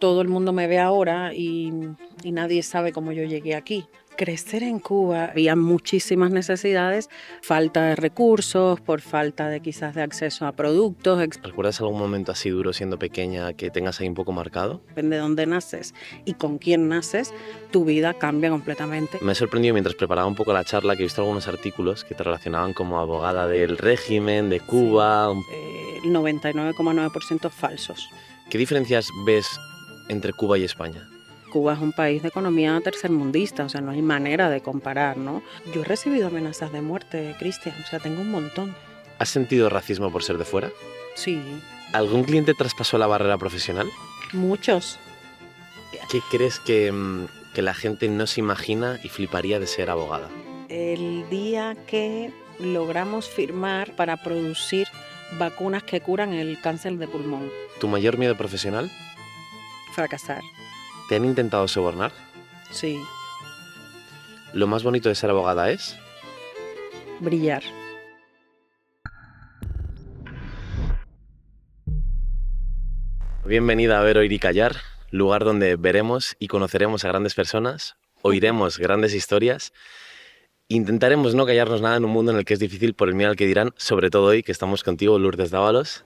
todo el mundo me ve ahora y nadie sabe cómo yo llegué aquí. Crecer en Cuba, había muchísimas necesidades, falta de recursos, por falta de quizás de acceso a productos, ¿Recuerdas algún momento así duro siendo pequeña que tengas ahí un poco marcado? depende de dónde naces y con quién naces, tu vida cambia completamente. Me ha sorprendido mientras preparaba un poco la charla que he visto algunos artículos que te relacionaban como abogada del régimen, de Cuba. El 99,9% falsos. ¿Qué diferencias ves entre Cuba y España? Cuba es un país de economía tercermundista, o sea, no hay manera de comparar, ¿no? Yo he recibido amenazas de muerte, Cristian, o sea, tengo un montón. ¿Has sentido racismo por ser de fuera? Sí, ¿Algún cliente traspasó la barrera profesional? muchos. ¿Qué crees que la gente no se imagina y fliparía de ser abogada? El día que logramos firmar para producir vacunas que curan el cáncer de pulmón, ¿Tu mayor miedo profesional? fracasar, ¿Te han intentado sobornar? sí, ¿Lo más bonito de ser abogada es? brillar. Bienvenida a Ver, Oír y Callar, lugar donde veremos y conoceremos a grandes personas, oiremos grandes historias, intentaremos no callarnos nada en un mundo en el que es difícil por el miedo al que dirán, sobre todo hoy que estamos contigo, Lourdes Dávalos.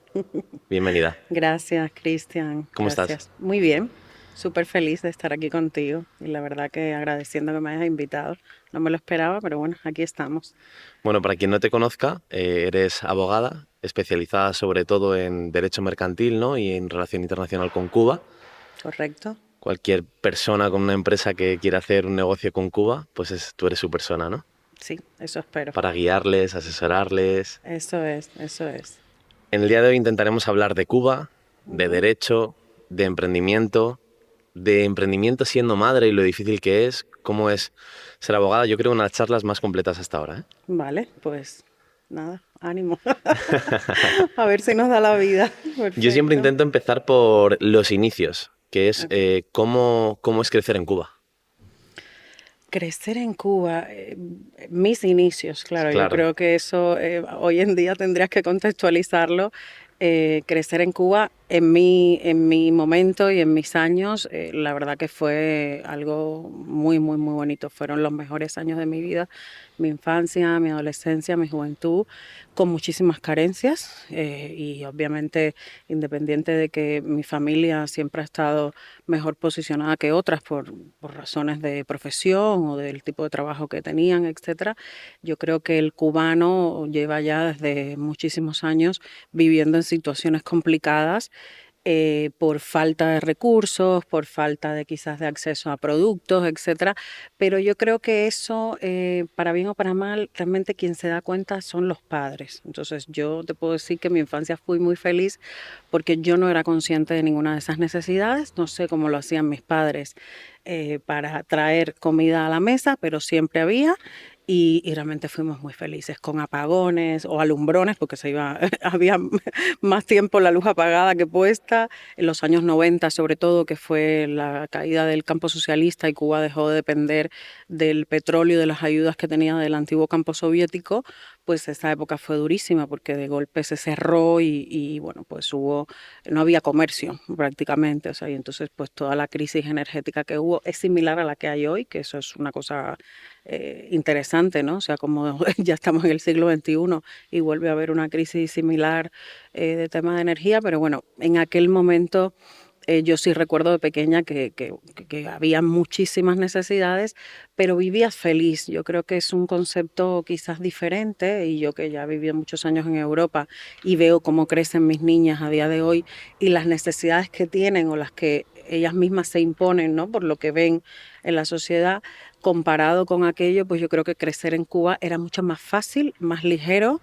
Bienvenida. Gracias, Cristian. ¿Cómo estás? Gracias. Muy bien, súper feliz de estar aquí contigo y la verdad que agradeciendo que me hayas invitado. No me lo esperaba, pero bueno, aquí estamos. Bueno, para quien no te conozca, eres abogada, especializada sobre todo en derecho mercantil, ¿no? Y en relación internacional con Cuba. ¿Correcto? Cualquier persona con una empresa que quiera hacer un negocio con Cuba, pues tú eres su persona, ¿no? Sí, eso espero. Para guiarles, asesorarles. Eso es, eso es. En el día de hoy intentaremos hablar de Cuba, de Ujú. derecho, de emprendimiento siendo madre y lo difícil que es, cómo es ser abogada. Yo creo una de las charlas más completas hasta ahora, ¿eh? Vale, pues nada, ánimo. A ver si nos da la vida. Yo siempre Perfecto. intento empezar por los inicios, que es Ok. cómo es crecer en Cuba. Crecer en Cuba, mis inicios, claro, yo Claro. creo que eso hoy en día tendrías que contextualizarlo. Crecer en Cuba, en mi momento y en mis años, la verdad que fue algo muy, muy, muy bonito. Fueron los mejores años de mi vida, mi infancia, mi adolescencia, mi juventud, con muchísimas carencias y obviamente independiente de que mi familia siempre ha estado mejor posicionada que otras por razones de profesión o del tipo de trabajo que tenían, etcétera. Yo creo que el cubano lleva ya desde muchísimos años viviendo en situaciones complicadas por falta de recursos, por falta de quizás de acceso a productos, etcétera. Pero yo creo que eso, para bien o para mal, realmente quien se da cuenta son los padres. Entonces yo te puedo decir que en mi infancia fui muy feliz porque yo no era consciente de ninguna de esas necesidades. No sé cómo lo hacían mis padres para traer comida a la mesa, pero siempre había. Y realmente fuimos muy felices con apagones o alumbrones, porque se iba, había más tiempo la luz apagada que puesta, en los años 90 sobre todo, que fue la caída del campo socialista y Cuba dejó de depender del petróleo y de las ayudas que tenía del antiguo campo soviético, pues esa época fue durísima porque de golpe se cerró y bueno, pues no había comercio prácticamente, o sea, y entonces pues toda la crisis energética que hubo es similar a la que hay hoy, que eso es una cosa interesante, ¿no? O sea, como ya estamos en el siglo XXI y vuelve a haber una crisis similar de temas de energía, pero bueno, en aquel momento yo sí recuerdo de pequeña que había muchísimas necesidades, pero vivías feliz. Yo creo que es un concepto quizás diferente y yo que ya viví muchos años en Europa y veo cómo crecen mis niñas a día de hoy y las necesidades que tienen o las que ellas mismas se imponen, ¿no? Por lo que ven en la sociedad, comparado con aquello, pues yo creo que crecer en Cuba era mucho más fácil, más ligero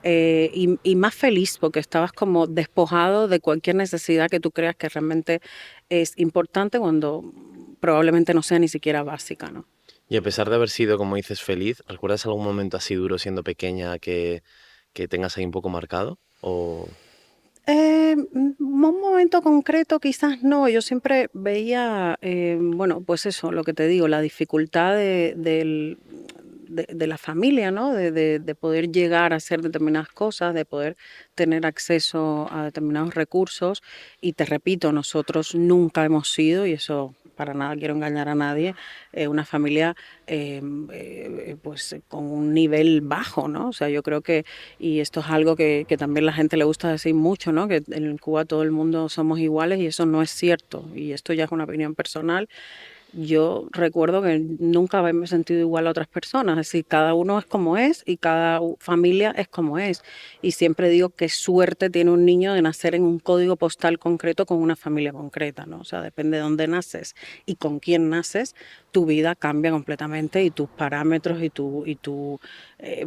y más feliz porque estabas como despojado de cualquier necesidad que tú creas que realmente es importante cuando probablemente no sea ni siquiera básica, ¿no? Y a pesar de haber sido, como dices, feliz, ¿recuerdas algún momento así duro siendo pequeña que tengas ahí un poco marcado? O Un momento concreto quizás no, yo siempre veía, bueno, pues eso, lo que te digo, la dificultad de la familia, ¿no? De poder llegar a hacer determinadas cosas, de poder tener acceso a determinados recursos. Y te repito, nosotros nunca hemos sido, y eso para nada quiero engañar a nadie, una familia pues con un nivel bajo, ¿no? O sea, yo creo que, y esto es algo que también la gente le gusta decir mucho, ¿no? Que en Cuba todo el mundo somos iguales y eso no es cierto. Y esto ya es una opinión personal. Yo recuerdo que nunca haberme sentido igual a otras personas, es decir, cada uno es como es y cada familia es como es. Y siempre digo qué suerte tiene un niño de nacer en un código postal concreto con una familia concreta, ¿no? O sea, depende de dónde naces y con quién naces, tu vida cambia completamente y tus parámetros y tu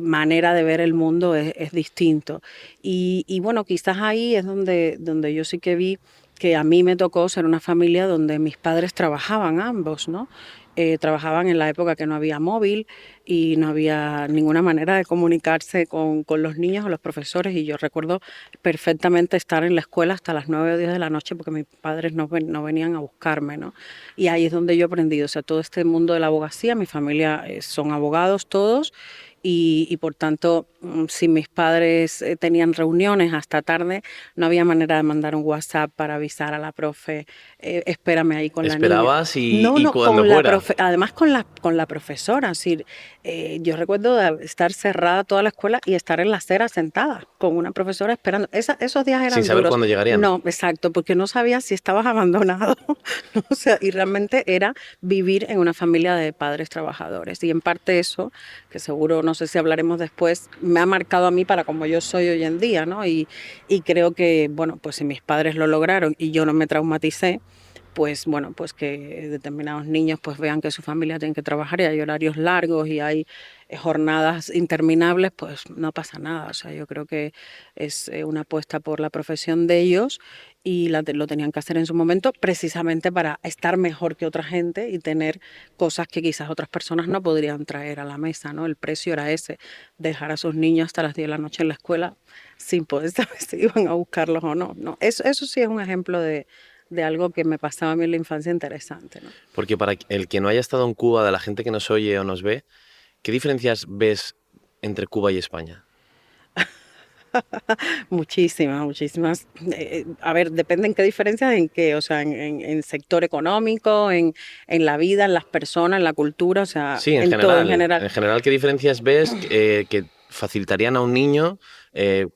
manera de ver el mundo es distinto. Y bueno, quizás ahí es donde yo sí que vi que a mí me tocó ser una familia donde mis padres trabajaban ambos, ¿no? Trabajaban en la época que no había móvil y no había ninguna manera de comunicarse con los niños o los profesores. Y yo recuerdo perfectamente estar en la escuela hasta las 9 o 10 de la noche porque mis padres no venían a buscarme, ¿no? Y ahí es donde yo aprendí, o sea, todo este mundo de la abogacía, mi familia son abogados todos y por tanto, si mis padres tenían reuniones hasta tarde, no había manera de mandar un WhatsApp para avisar a la profe, espérame ahí con la niña. Esperabas No, y no, cuando fuera. además con la profesora, es decir, yo recuerdo de estar cerrada toda la escuela y estar en la acera sentada con una profesora esperando. Esos días Sin eran saber duros. cuándo llegarían. No, exacto, porque no sabía si estabas abandonado, ¿no? O sea, y realmente era vivir en una familia de padres trabajadores. Y en parte eso, que seguro, no sé si hablaremos después, me ha marcado a mí para como yo soy hoy en día, ¿no? Y creo que, bueno, pues si mis padres lo lograron y yo no me traumaticé, pues bueno, pues que determinados niños pues vean que su familia tiene que trabajar y hay horarios largos y hay jornadas interminables, pues no pasa nada. O sea, yo creo que es una apuesta por la profesión de ellos y lo tenían que hacer en su momento precisamente para estar mejor que otra gente y tener cosas que quizás otras personas no podrían traer a la mesa, ¿no? El precio era ese, dejar a sus niños hasta las 10 de la noche en la escuela sin poder saber si iban a buscarlos o no. No, eso sí es un ejemplo de algo que me pasaba a mí en la infancia interesante, ¿no? Porque para el que no haya estado en Cuba, de la gente que nos oye o nos ve, ¿qué diferencias ves entre Cuba y España? Muchísimas, muchísimas. A ver, depende en qué diferencias, en qué, o sea, en sector económico, en la vida, en las personas, en la cultura, o sea, Sí, en todo en general. en general, ¿qué diferencias ves que facilitarían a un niño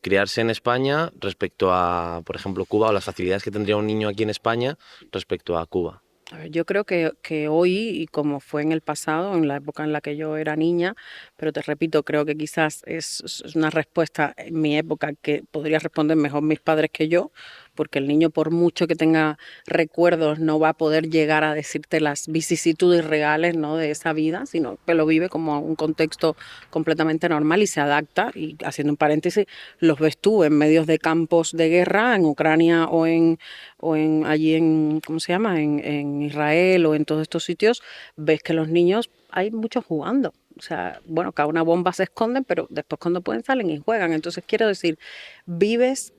criarse en España respecto a, por ejemplo, Cuba o las facilidades que tendría un niño aquí en España respecto a Cuba? A ver, yo creo que hoy, y como fue en el pasado, en la época en la que yo era niña, pero te repito, creo que quizás es una respuesta en mi época que podría responder mejor mis padres que yo, porque el niño, por mucho que tenga recuerdos, no va a poder llegar a decirte las vicisitudes reales, ¿no? De esa vida, sino que lo vive como un contexto completamente normal y se adapta. Y haciendo un paréntesis, los ves tú en medios de campos de guerra, en Ucrania o allí en, ¿cómo se llama? En Israel o en todos estos sitios, ves que los niños hay muchos jugando. O sea, bueno, cada una bomba se esconden, pero después cuando pueden salen y juegan. Entonces quiero decir, vives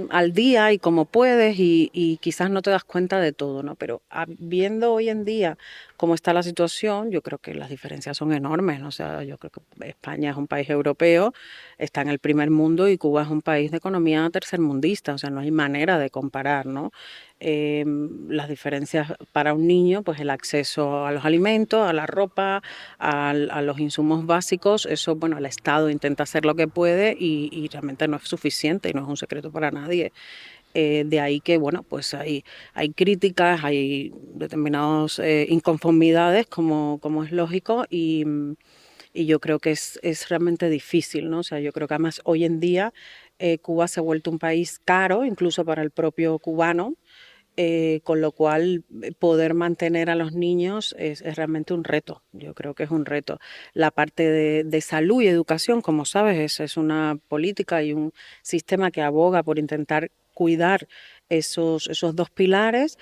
al día y como puedes y quizás no te das cuenta de todo, ¿no? Pero viendo hoy en día cómo está la situación, yo creo que las diferencias son enormes, ¿no? O sea, yo creo que España es un país europeo, está en el primer mundo y Cuba es un país de economía tercermundista, o sea, no hay manera de comparar, ¿no? Las diferencias para un niño, pues el acceso a los alimentos, a la ropa, a los insumos básicos, eso, bueno, el Estado intenta hacer lo que puede y realmente no es suficiente y no es un secreto para nadie. De ahí que, bueno, pues hay críticas, hay determinadas inconformidades, como es lógico, y yo creo que es realmente difícil, ¿no? O sea, yo creo que además hoy en día Cuba se ha vuelto un país caro, incluso para el propio cubano, con lo cual poder mantener a los niños es realmente un reto, yo creo que es un reto. La parte de salud y educación, como sabes, es una política y un sistema que aboga por intentar cuidar esos dos pilares,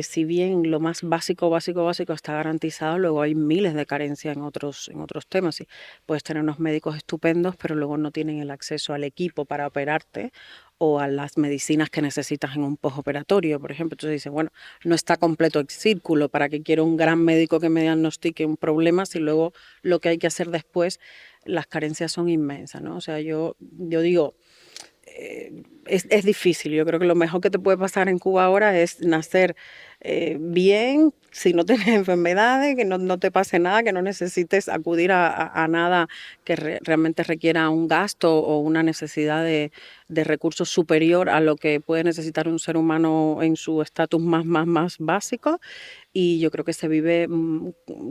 si bien lo más básico, básico, básico está garantizado, luego hay miles de carencias en otros temas. Sí, puedes tener unos médicos estupendos, pero luego no tienen el acceso al equipo para operarte o a las medicinas que necesitas en un postoperatorio, por ejemplo. Entonces dices, bueno, no está completo el círculo, ¿para qué quiero un gran médico que me diagnostique un problema si luego lo que hay que hacer después, las carencias son inmensas, ¿no? O sea, yo digo, es difícil. Yo creo que lo mejor que te puede pasar en Cuba ahora es nacer bien, si no tienes enfermedades, que no te pase nada, que no necesites acudir a nada que realmente requiera un gasto o una necesidad de recursos superior a lo que puede necesitar un ser humano en su estatus más básico. Y yo creo que se vive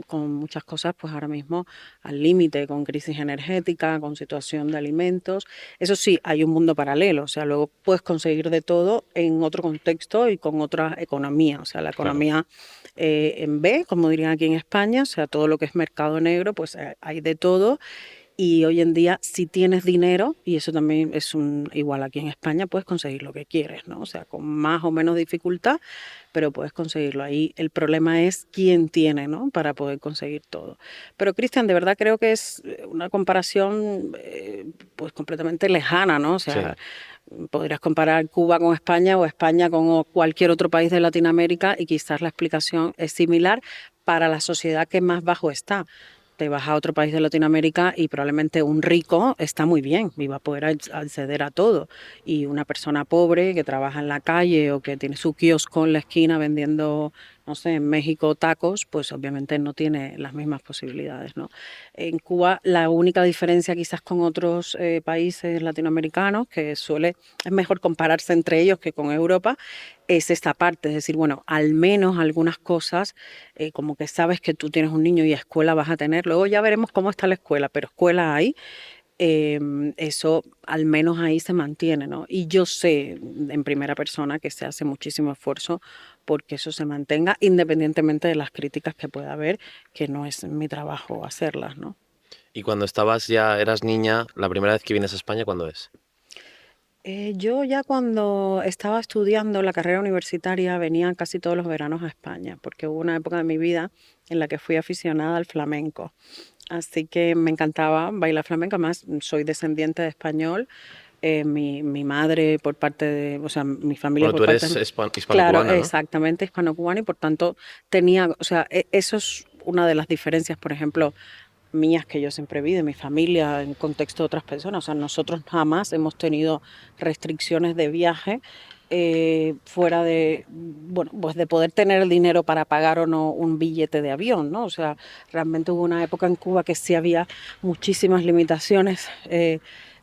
con muchas cosas, pues ahora mismo al límite, con crisis energética, con situación de alimentos. Eso sí, hay un mundo paralelo, o sea, luego puedes conseguir de todo en otro contexto y con otra economía, o sea, la Claro. economía en B, como dirían aquí en España, o sea, todo lo que es mercado negro, pues hay de todo. Y hoy en día, si tienes dinero, y eso también es igual aquí en España, puedes conseguir lo que quieres, ¿no? O sea, con más o menos dificultad, pero puedes conseguirlo. Ahí el problema es quién tiene, ¿no? Para poder conseguir todo. Pero Cristian, de verdad creo que es una comparación pues completamente lejana, ¿no? O Sí. sea, podrías comparar Cuba con España o España con cualquier otro país de Latinoamérica y quizás la explicación es similar para la sociedad que más bajo está. Te vas a otro país de Latinoamérica y probablemente un rico está muy bien y va a poder acceder a todo. Y una persona pobre que trabaja en la calle o que tiene su kiosco en la esquina vendiendo, no sé, en México tacos, pues obviamente no tiene las mismas posibilidades, ¿no? En Cuba la única diferencia quizás con otros países latinoamericanos, que es mejor compararse entre ellos que con Europa, es esta parte, es decir, bueno, al menos algunas cosas, como que sabes que tú tienes un niño y escuela vas a tener, luego ya veremos cómo está la escuela, pero escuela hay, eso al menos ahí se mantiene, ¿no? Y yo sé en primera persona que se hace muchísimo esfuerzo porque eso se mantenga, independientemente de las críticas que pueda haber, que no es mi trabajo hacerlas, ¿no? Y cuando eras niña, la primera vez que vienes a España, ¿cuándo es? Yo ya cuando estaba estudiando la carrera universitaria venía casi todos los veranos a España, porque hubo una época de mi vida en la que fui aficionada al flamenco. Así que me encantaba bailar flamenco, además soy descendiente de español. Mi madre por parte de, o sea, mi familia Bueno, por tú parte eres de, claro, hispano-cubana, ¿no? exactamente hispano-cubana y por tanto tenía, o sea, eso es una de las diferencias, por ejemplo, mías que yo siempre vi de mi familia en contexto de otras personas. O sea, nosotros jamás hemos tenido restricciones de viaje fuera de, bueno, pues de poder tener el dinero para pagar o no un billete de avión, ¿no? O sea, realmente hubo una época en Cuba que sí había muchísimas limitaciones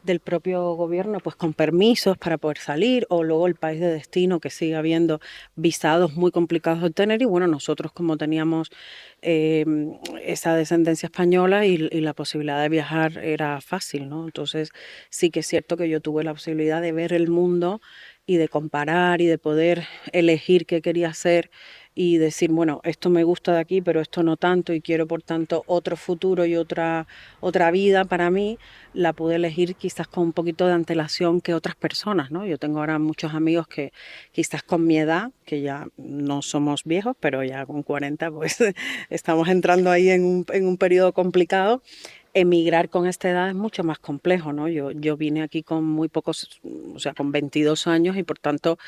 del propio gobierno, pues con permisos para poder salir, o luego el país de destino que sigue habiendo visados muy complicados de obtener, y bueno, nosotros como teníamos eh, esa descendencia española y la posibilidad de viajar era fácil, ¿no? Entonces sí que es cierto que yo tuve la posibilidad de ver el mundo y de comparar y de poder elegir qué quería hacer y decir, bueno, esto me gusta de aquí, pero esto no tanto y quiero por tanto otro futuro y otra vida para mí, la pude elegir quizás con un poquito de antelación que otras personas, ¿no? Yo tengo ahora muchos amigos que quizás con mi edad, que ya no somos viejos, pero ya con 40 pues estamos entrando ahí en un periodo complicado. Emigrar con esta edad es mucho más complejo, ¿no? Yo vine aquí con muy pocos, o sea, con 22 años y por tanto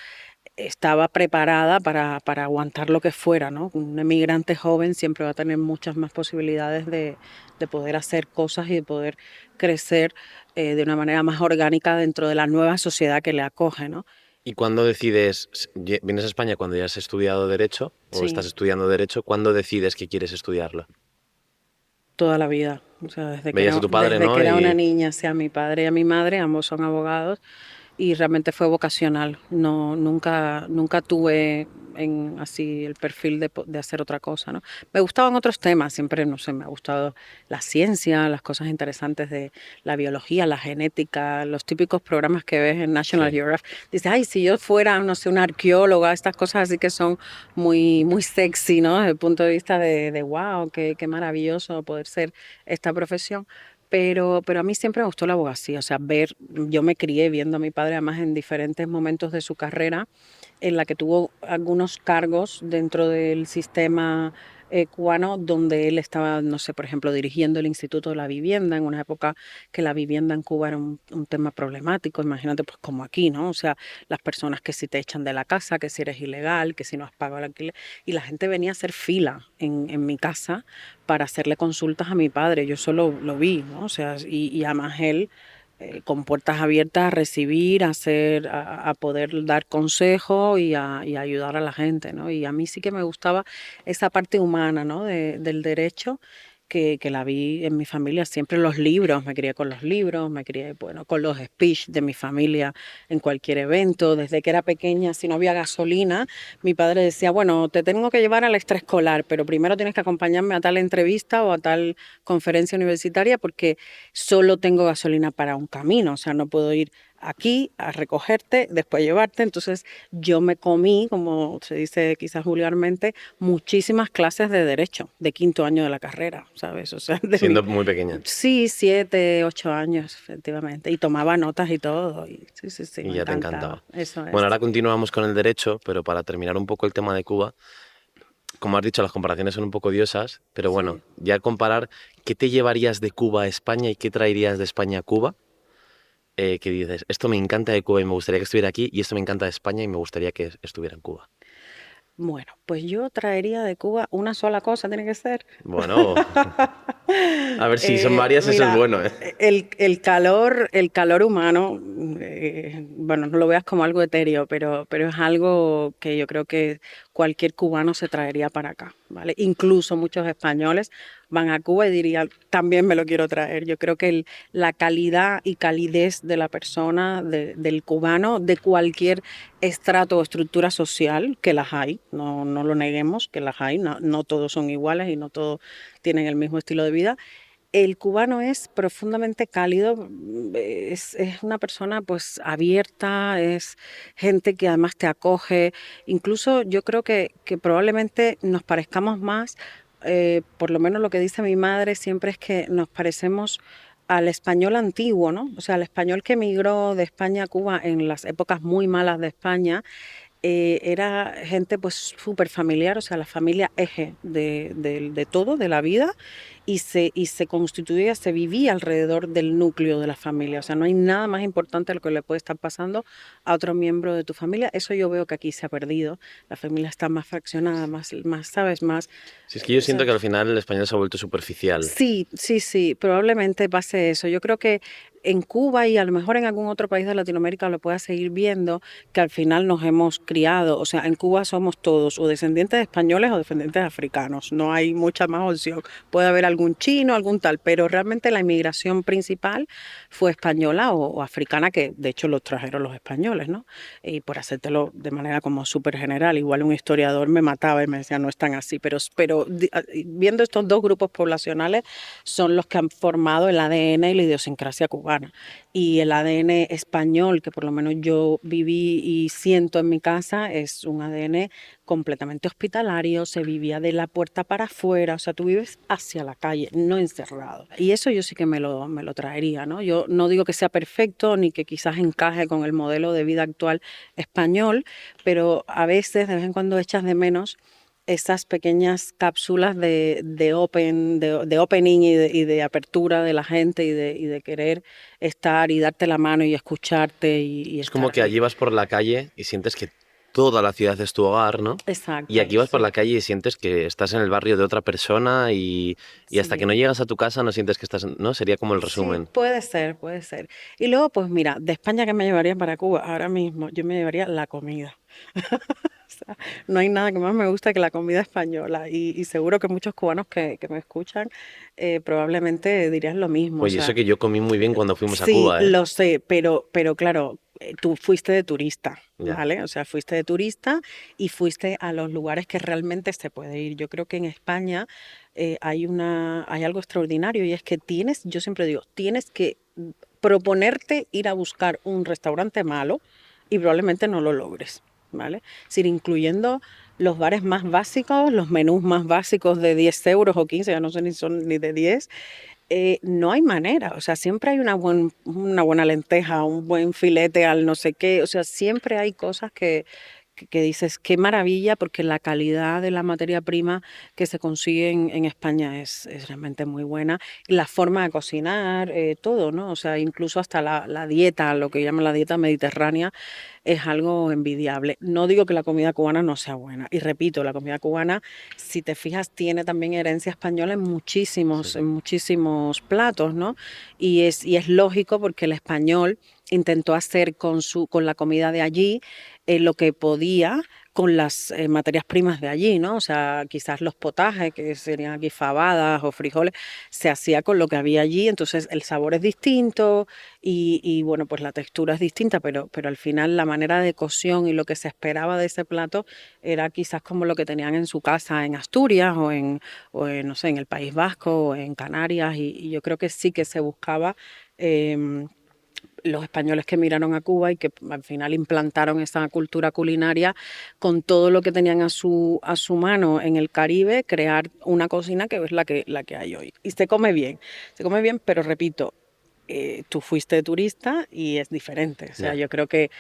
estaba preparada para aguantar lo que fuera, ¿no? Un emigrante joven siempre va a tener muchas más posibilidades de poder hacer cosas y de poder crecer de una manera más orgánica dentro de la nueva sociedad que le acoge, ¿no? ¿Y cuándo decides, vienes a España cuando ya has estudiado Derecho o estás Sí, estudiando Derecho, cuándo decides que quieres estudiarlo? toda la vida. O sea, Veías a tu padre, desde que ¿no? era una Y niña, sea mi padre y mi madre, ambos son abogados, y realmente fue vocacional. No, nunca tuve así el perfil de hacer otra cosa, ¿no? Me gustaban otros temas, siempre, no sé, me ha gustado la ciencia, las cosas interesantes de la biología, la genética, los típicos programas que ves en National sí. Geographic. Dices, ay, si yo fuera, no sé, una arqueóloga, estas cosas así que son muy sexy, ¿no? Desde el punto de vista de wow, qué maravilloso poder ser esta profesión. Pero a mí siempre me gustó la abogacía, o sea, yo me crié viendo a mi padre además en diferentes momentos de su carrera en la que tuvo algunos cargos dentro del sistema cubano, donde él estaba, no sé, por ejemplo, dirigiendo el Instituto de la Vivienda en una época que la vivienda en Cuba era un tema problemático. Imagínate, pues como aquí, ¿no? O sea, las personas que si te echan de la casa, que si eres ilegal, que si no has pagado el alquiler, y la gente venía a hacer fila en mi casa para hacerle consultas a mi padre. Yo solo lo vi, ¿no? O sea, y además él con puertas abiertas a recibir, a poder dar consejos y a ayudar a la gente, ¿no? Y a mí sí que me gustaba esa parte humana, ¿no? Del derecho. Que la vi en mi familia, siempre los libros, me crié con los libros, me crié, bueno, con los speech de mi familia en cualquier evento, desde que era pequeña, si no había gasolina, mi padre decía, bueno, te tengo que llevar al extraescolar, pero primero tienes que acompañarme a tal entrevista o a tal conferencia universitaria porque solo tengo gasolina para un camino, o sea, no puedo ir aquí a recogerte, después llevarte. Entonces yo me comí, como se dice quizás vulgarmente, muchísimas clases de derecho, de quinto año de la carrera, ¿sabes? O sea, de mi... Siendo muy pequeña. Sí, 7, 8 años, efectivamente. Y tomaba notas y todo. Y sí, sí, sí, Y me ya te encantaba. encantaba. Eso Bueno, es. ahora continuamos con el derecho, pero para terminar un poco el tema de Cuba, como has dicho, las comparaciones son un poco odiosas, pero bueno, Sí. ya comparar, ¿qué te llevarías de Cuba a España y qué traerías de España a Cuba? Que dices, esto me encanta de Cuba y me gustaría que estuviera aquí, y esto me encanta de España y me gustaría que estuviera en Cuba. Bueno, pues yo traería de Cuba una sola cosa, tiene que ser. Bueno, a ver si son varias, eso es Mira, bueno, ¿eh? el calor humano, bueno, no lo veas como algo etéreo, pero es algo que yo creo que cualquier cubano se traería para acá, ¿vale? Incluso muchos españoles van a Cuba y dirían, también me lo quiero traer. Yo creo que la calidad y calidez de la persona, del cubano, de cualquier estrato o estructura social, que las hay, no lo neguemos, que las hay, no todos son iguales y no todos tienen el mismo estilo de vida. El cubano es profundamente cálido, es una persona pues abierta, es gente que además te acoge. Incluso yo creo que probablemente nos parezcamos más, por lo menos lo que dice mi madre siempre es que nos parecemos al español antiguo, ¿no? O sea, al español que emigró de España a Cuba en las épocas muy malas de España, era gente pues súper familiar, o sea, la familia eje de todo, de la vida, y se constituía, se vivía alrededor del núcleo de la familia. O sea, no hay nada más importante a lo que le puede estar pasando a otro miembro de tu familia. Eso yo veo que aquí se ha perdido. La familia está más fraccionada, ¿sabes? Más, Si es que yo o siento sea, que al final el español se ha vuelto superficial. sí, sí, sí, probablemente pase eso. Yo creo que en Cuba y a lo mejor en algún otro país de Latinoamérica lo pueda seguir viendo, que al final nos hemos criado. O sea, en Cuba somos todos o descendientes de españoles o descendientes de africanos. No hay mucha más opción. Puede haber algún chino, algún tal, pero realmente la inmigración principal fue española o africana, que de hecho los trajeron los españoles, ¿no? Y por hacértelo de manera como súper general, igual un historiador me mataba y me decía, no es tan así, viendo estos dos grupos poblacionales son los que han formado el ADN y la idiosincrasia cubana. Y el ADN español, que por lo menos yo viví y siento en mi casa, es un ADN completamente hospitalario, se vivía de la puerta para afuera, o sea, tú vives hacia la calle, no encerrado. Y eso yo sí que me lo traería, ¿no? Yo no digo que sea perfecto ni que quizás encaje con el modelo de vida actual español, pero a veces, de vez en cuando, echas de menos esas pequeñas cápsulas de opening y de apertura de la gente y de querer estar y darte la mano y escucharte y Es como estar que ahí. allí vas por la calle y sientes que toda la ciudad es tu hogar, ¿no? Y Exacto, aquí vas por sí. la calle y sientes que estás en el barrio de otra persona y hasta que no Sí. llegas a tu casa no sientes que estás, ¿no? Sería como el Sí, resumen. puede ser, puede ser. Y luego, pues mira, de España que me llevaría para Cuba ahora mismo, yo me llevaría la comida. O sea, no hay nada que más me gusta que la comida española y seguro que muchos cubanos que me escuchan probablemente dirían lo mismo. O Oye, eso sea, que yo comí muy bien cuando fuimos a sí, Cuba, ¿eh? lo sé, pero claro, tú fuiste de turista, Ya. ¿vale? O sea, fuiste de turista y fuiste a los lugares que realmente se puede ir. Yo creo que en España hay algo extraordinario y es que yo siempre digo, tienes que proponerte ir a buscar un restaurante malo y probablemente no lo logres, ¿vale? Es decir, incluyendo los bares más básicos, los menús más básicos de 10 euros o 15, ya no sé ni son ni de 10, no hay manera, o sea, siempre hay una buena lenteja, un buen filete al no sé qué, o sea, siempre hay cosas que dices, qué maravilla, porque la calidad de la materia prima que se consigue en España es realmente muy buena. Y la forma de cocinar, todo, ¿no? O sea, incluso hasta la dieta, lo que llaman la dieta mediterránea, es algo envidiable. No digo que la comida cubana no sea buena. Y repito, la comida cubana, si te fijas, tiene también herencia española Sí. en muchísimos platos, ¿no? Y es lógico porque el español intentó hacer con la comida de allí lo que podía con las materias primas de allí, ¿no? O sea, quizás los potajes, que serían aquí fabadas o frijoles, se hacía con lo que había allí, entonces el sabor es distinto bueno, pues la textura es distinta, pero al final la manera de cocción y lo que se esperaba de ese plato era quizás como lo que tenían en su casa en Asturias no sé, en el País Vasco o en Canarias, y yo creo que sí que se buscaba... em, los españoles que miraron a Cuba y que al final implantaron esa cultura culinaria con todo lo que tenían a su mano en el Caribe, crear una cocina que es la que hay hoy. Y se come bien, pero repito, tú fuiste turista y es diferente. O sea, Ya. yo creo que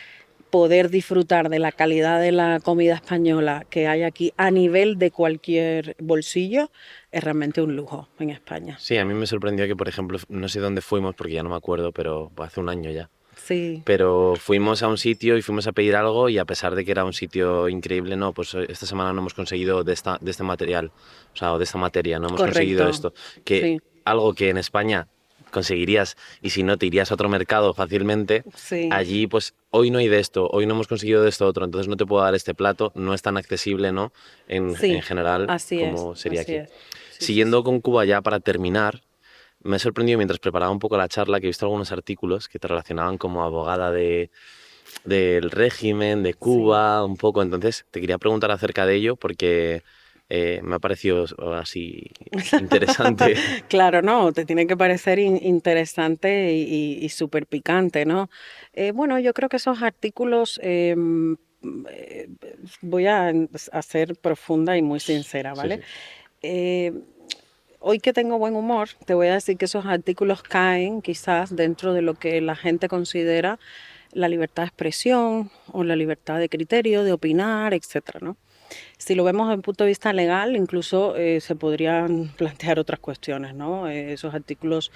poder disfrutar de la calidad de la comida española que hay aquí a nivel de cualquier bolsillo es realmente un lujo en España. Sí, a mí me sorprendió que, por ejemplo, no sé dónde fuimos, porque ya no me acuerdo, pero hace un año ya. Sí, Pero fuimos a un sitio y fuimos a pedir algo y a pesar de que era un sitio increíble, no, pues esta semana no hemos conseguido de este material, o sea, o de esta materia, no hemos conseguido correcto. esto. Que Sí, algo que en España conseguirías y si no te irías a otro mercado fácilmente, sí. allí pues hoy no hay de esto, hoy no hemos conseguido de esto otro, entonces no te puedo dar este plato, no es tan accesible, ¿no? En Sí, general como sería así aquí. es. Sí, sí, Siguiendo sí. con Cuba ya para terminar, me ha sorprendido mientras preparaba un poco la charla que he visto algunos artículos que te relacionaban como abogada del régimen, de Sí. Cuba, un poco. Entonces, te quería preguntar acerca de ello porque me ha parecido así interesante. Claro, no, te tiene que parecer interesante y súper picante, ¿no? Bueno, yo creo que esos artículos, eh, a ser profunda y muy sincera, Sí, ¿vale? sí. Eh, Hoy que tengo buen humor, te voy a decir que esos artículos caen quizás dentro de lo que la gente considera la libertad de expresión o la libertad de criterio, de opinar, etcétera, ¿no? Si lo vemos desde un punto de vista legal, incluso se podrían plantear otras cuestiones, ¿no? Esos artículos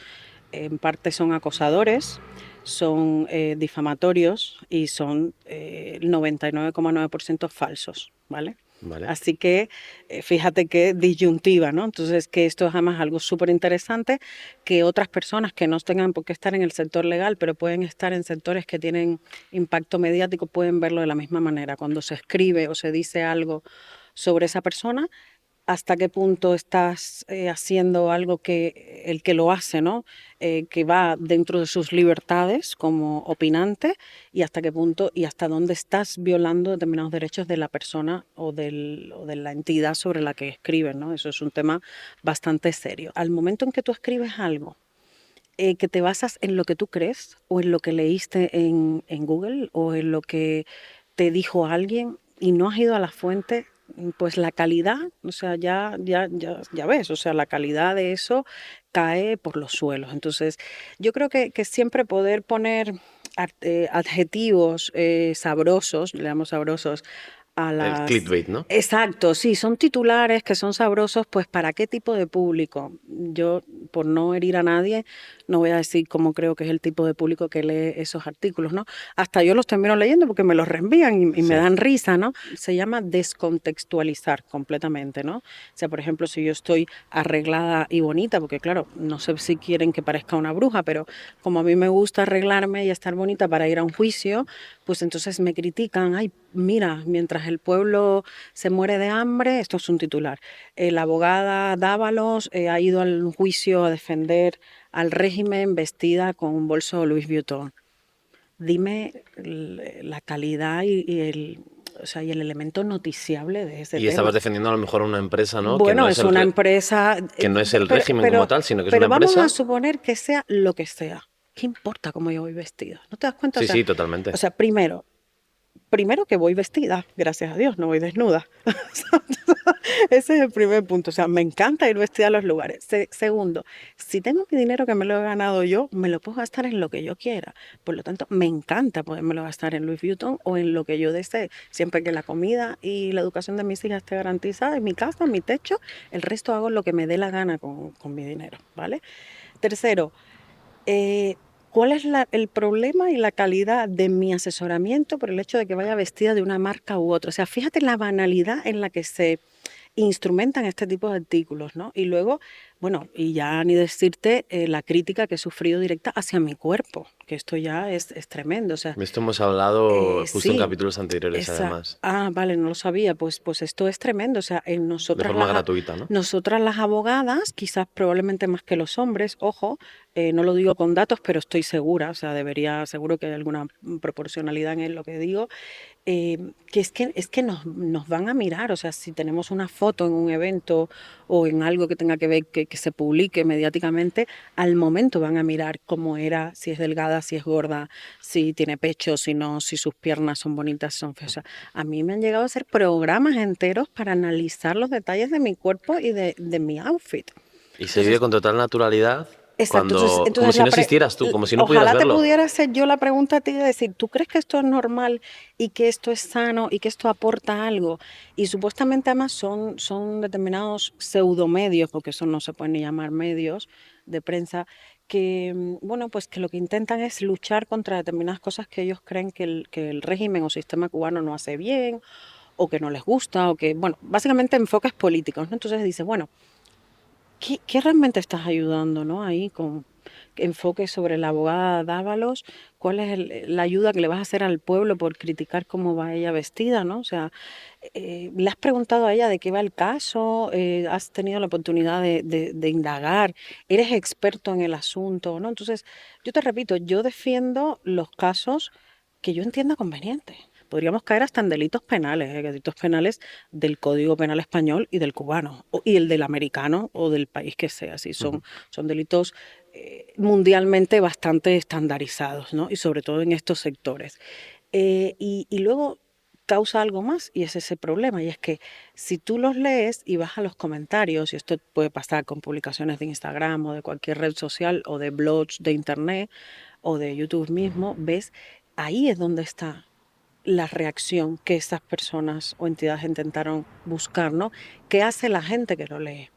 en parte son acosadores, son difamatorios y son el 99,9% falsos, ¿vale? Vale. Así que fíjate qué disyuntiva, ¿no? Entonces, que esto es además algo súper interesante, que otras personas que no tengan por qué estar en el sector legal, pero pueden estar en sectores que tienen impacto mediático, pueden verlo de la misma manera. Cuando se escribe o se dice algo sobre esa persona, hasta qué punto estás haciendo algo que el que lo hace, ¿no? Que va dentro de sus libertades como opinante y hasta qué punto y hasta dónde estás violando determinados derechos de la persona o de la entidad sobre la que escribes, ¿no? Eso es un tema bastante serio. Al momento en que tú escribes algo que te basas en lo que tú crees o en lo que leíste en Google o en lo que te dijo alguien y no has ido a la fuente, pues la calidad, o sea, ya ves, o sea, la calidad de eso cae por los suelos. Entonces, yo creo que siempre poder poner adjetivos sabrosos, le damos sabrosos, a El las... clickbait, ¿no? Exacto, sí, son titulares que son sabrosos, pues ¿para qué tipo de público? Yo, por no herir a nadie, no voy a decir cómo creo que es el tipo de público que lee esos artículos, ¿no? Hasta yo los termino leyendo porque me los reenvían y me Sí. dan risa, ¿no? Se llama descontextualizar completamente, ¿no? O sea, por ejemplo, si yo estoy arreglada y bonita, porque claro, no sé si quieren que parezca una bruja, pero como a mí me gusta arreglarme y estar bonita para ir a un juicio, pues entonces me critican, ay, mira, mientras el pueblo se muere de hambre, esto es un titular, la abogada Dávalos ha ido al juicio a defender al régimen vestida con un bolso Louis Vuitton. Dime la calidad o sea, y el elemento noticiable de ese Y estabas tema. defendiendo a lo mejor una empresa, ¿no? Que no Bueno, es es una empresa, que no es el régimen como tal, sino que es una pero vamos a empresa. suponer que sea lo que sea. ¿Qué importa cómo yo voy vestida? ¿No te das cuenta? Sí, sí, totalmente. O sea, primero, primero que voy vestida, gracias a Dios, no voy desnuda. Ese es el primer punto. O sea, me encanta ir vestida a los lugares. Segundo, si tengo mi dinero que me lo he ganado yo, me lo puedo gastar en lo que yo quiera. Por lo tanto, me encanta podérmelo gastar en Louis Vuitton o en lo que yo desee, siempre que la comida y la educación de mis hijas esté garantizada en mi casa, en mi techo. El resto hago lo que me dé la gana con mi dinero, ¿vale? Tercero, eh, ¿cuál es el problema y la calidad de mi asesoramiento por el hecho de que vaya vestida de una marca u otra? O sea, fíjate la banalidad en la que se instrumentan este tipo de artículos, ¿no? Y luego, bueno, y ya ni decirte la crítica que he sufrido directa hacia mi cuerpo, que esto ya es tremendo. O sea, De esto hemos hablado justo en sí, capítulos anteriores, además, vale, no lo sabía, pues esto es tremendo. O sea, en de forma gratuita, ¿no? nosotras las abogadas, quizás probablemente más que los hombres, ojo, no lo digo con datos, pero estoy segura, o sea, seguro que hay alguna proporcionalidad en lo que digo, que es que nos van a mirar, o sea, si tenemos una foto en un evento o en algo que tenga que ver, que se publique mediáticamente, al momento van a mirar cómo era, si es delgada, si es gorda, si tiene pecho, si no, si sus piernas son bonitas, son feas. O sea, a mí me han llegado a hacer programas enteros para analizar los detalles de mi cuerpo y de mi outfit. Y se vive Entonces, con total naturalidad exacto, como entonces si no existieras tú, como si no pudieras ojalá te verlo. pudiera hacer yo la pregunta a ti de decir, ¿tú crees que esto es normal y que esto es sano y que esto aporta algo? Y supuestamente además son determinados pseudomedios, porque eso no se pueden ni llamar medios de prensa, que, bueno, pues que lo que intentan es luchar contra determinadas cosas que ellos creen que el régimen o sistema cubano no hace bien o que no les gusta o que, bueno, básicamente enfoques políticos, ¿no? Entonces dice, bueno, ¿qué realmente estás ayudando, ¿no? Ahí con enfoque sobre la abogada Dávalos, ¿cuál es la ayuda que le vas a hacer al pueblo por criticar cómo va ella vestida, ¿no? O sea, ¿le has preguntado a ella de qué va el caso? ¿Has tenido la oportunidad de indagar? ¿Eres experto en el asunto, ¿no? Entonces, yo te repito, yo defiendo los casos que yo entienda convenientes. Podríamos caer hasta en delitos penales del Código Penal español y del cubano, y el del americano o del país que sea. Sí, Ujú. son delitos mundialmente bastante estandarizados, ¿no? Y sobre todo en estos sectores. Y luego causa algo más y es ese problema, y es que si tú los lees y vas a los comentarios, y esto puede pasar con publicaciones de Instagram o de cualquier red social o de blogs de internet o de YouTube mismo, ves, ahí es donde está la reacción que esas personas o entidades intentaron buscar, ¿no? ¿Qué hace la gente que lo lee?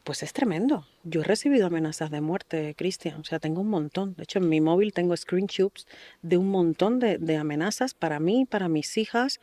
Pues es tremendo. Yo he recibido amenazas de muerte, Cristian. O sea, tengo un montón. De hecho, en mi móvil tengo screenshots de un montón de amenazas para mí, para mis hijas.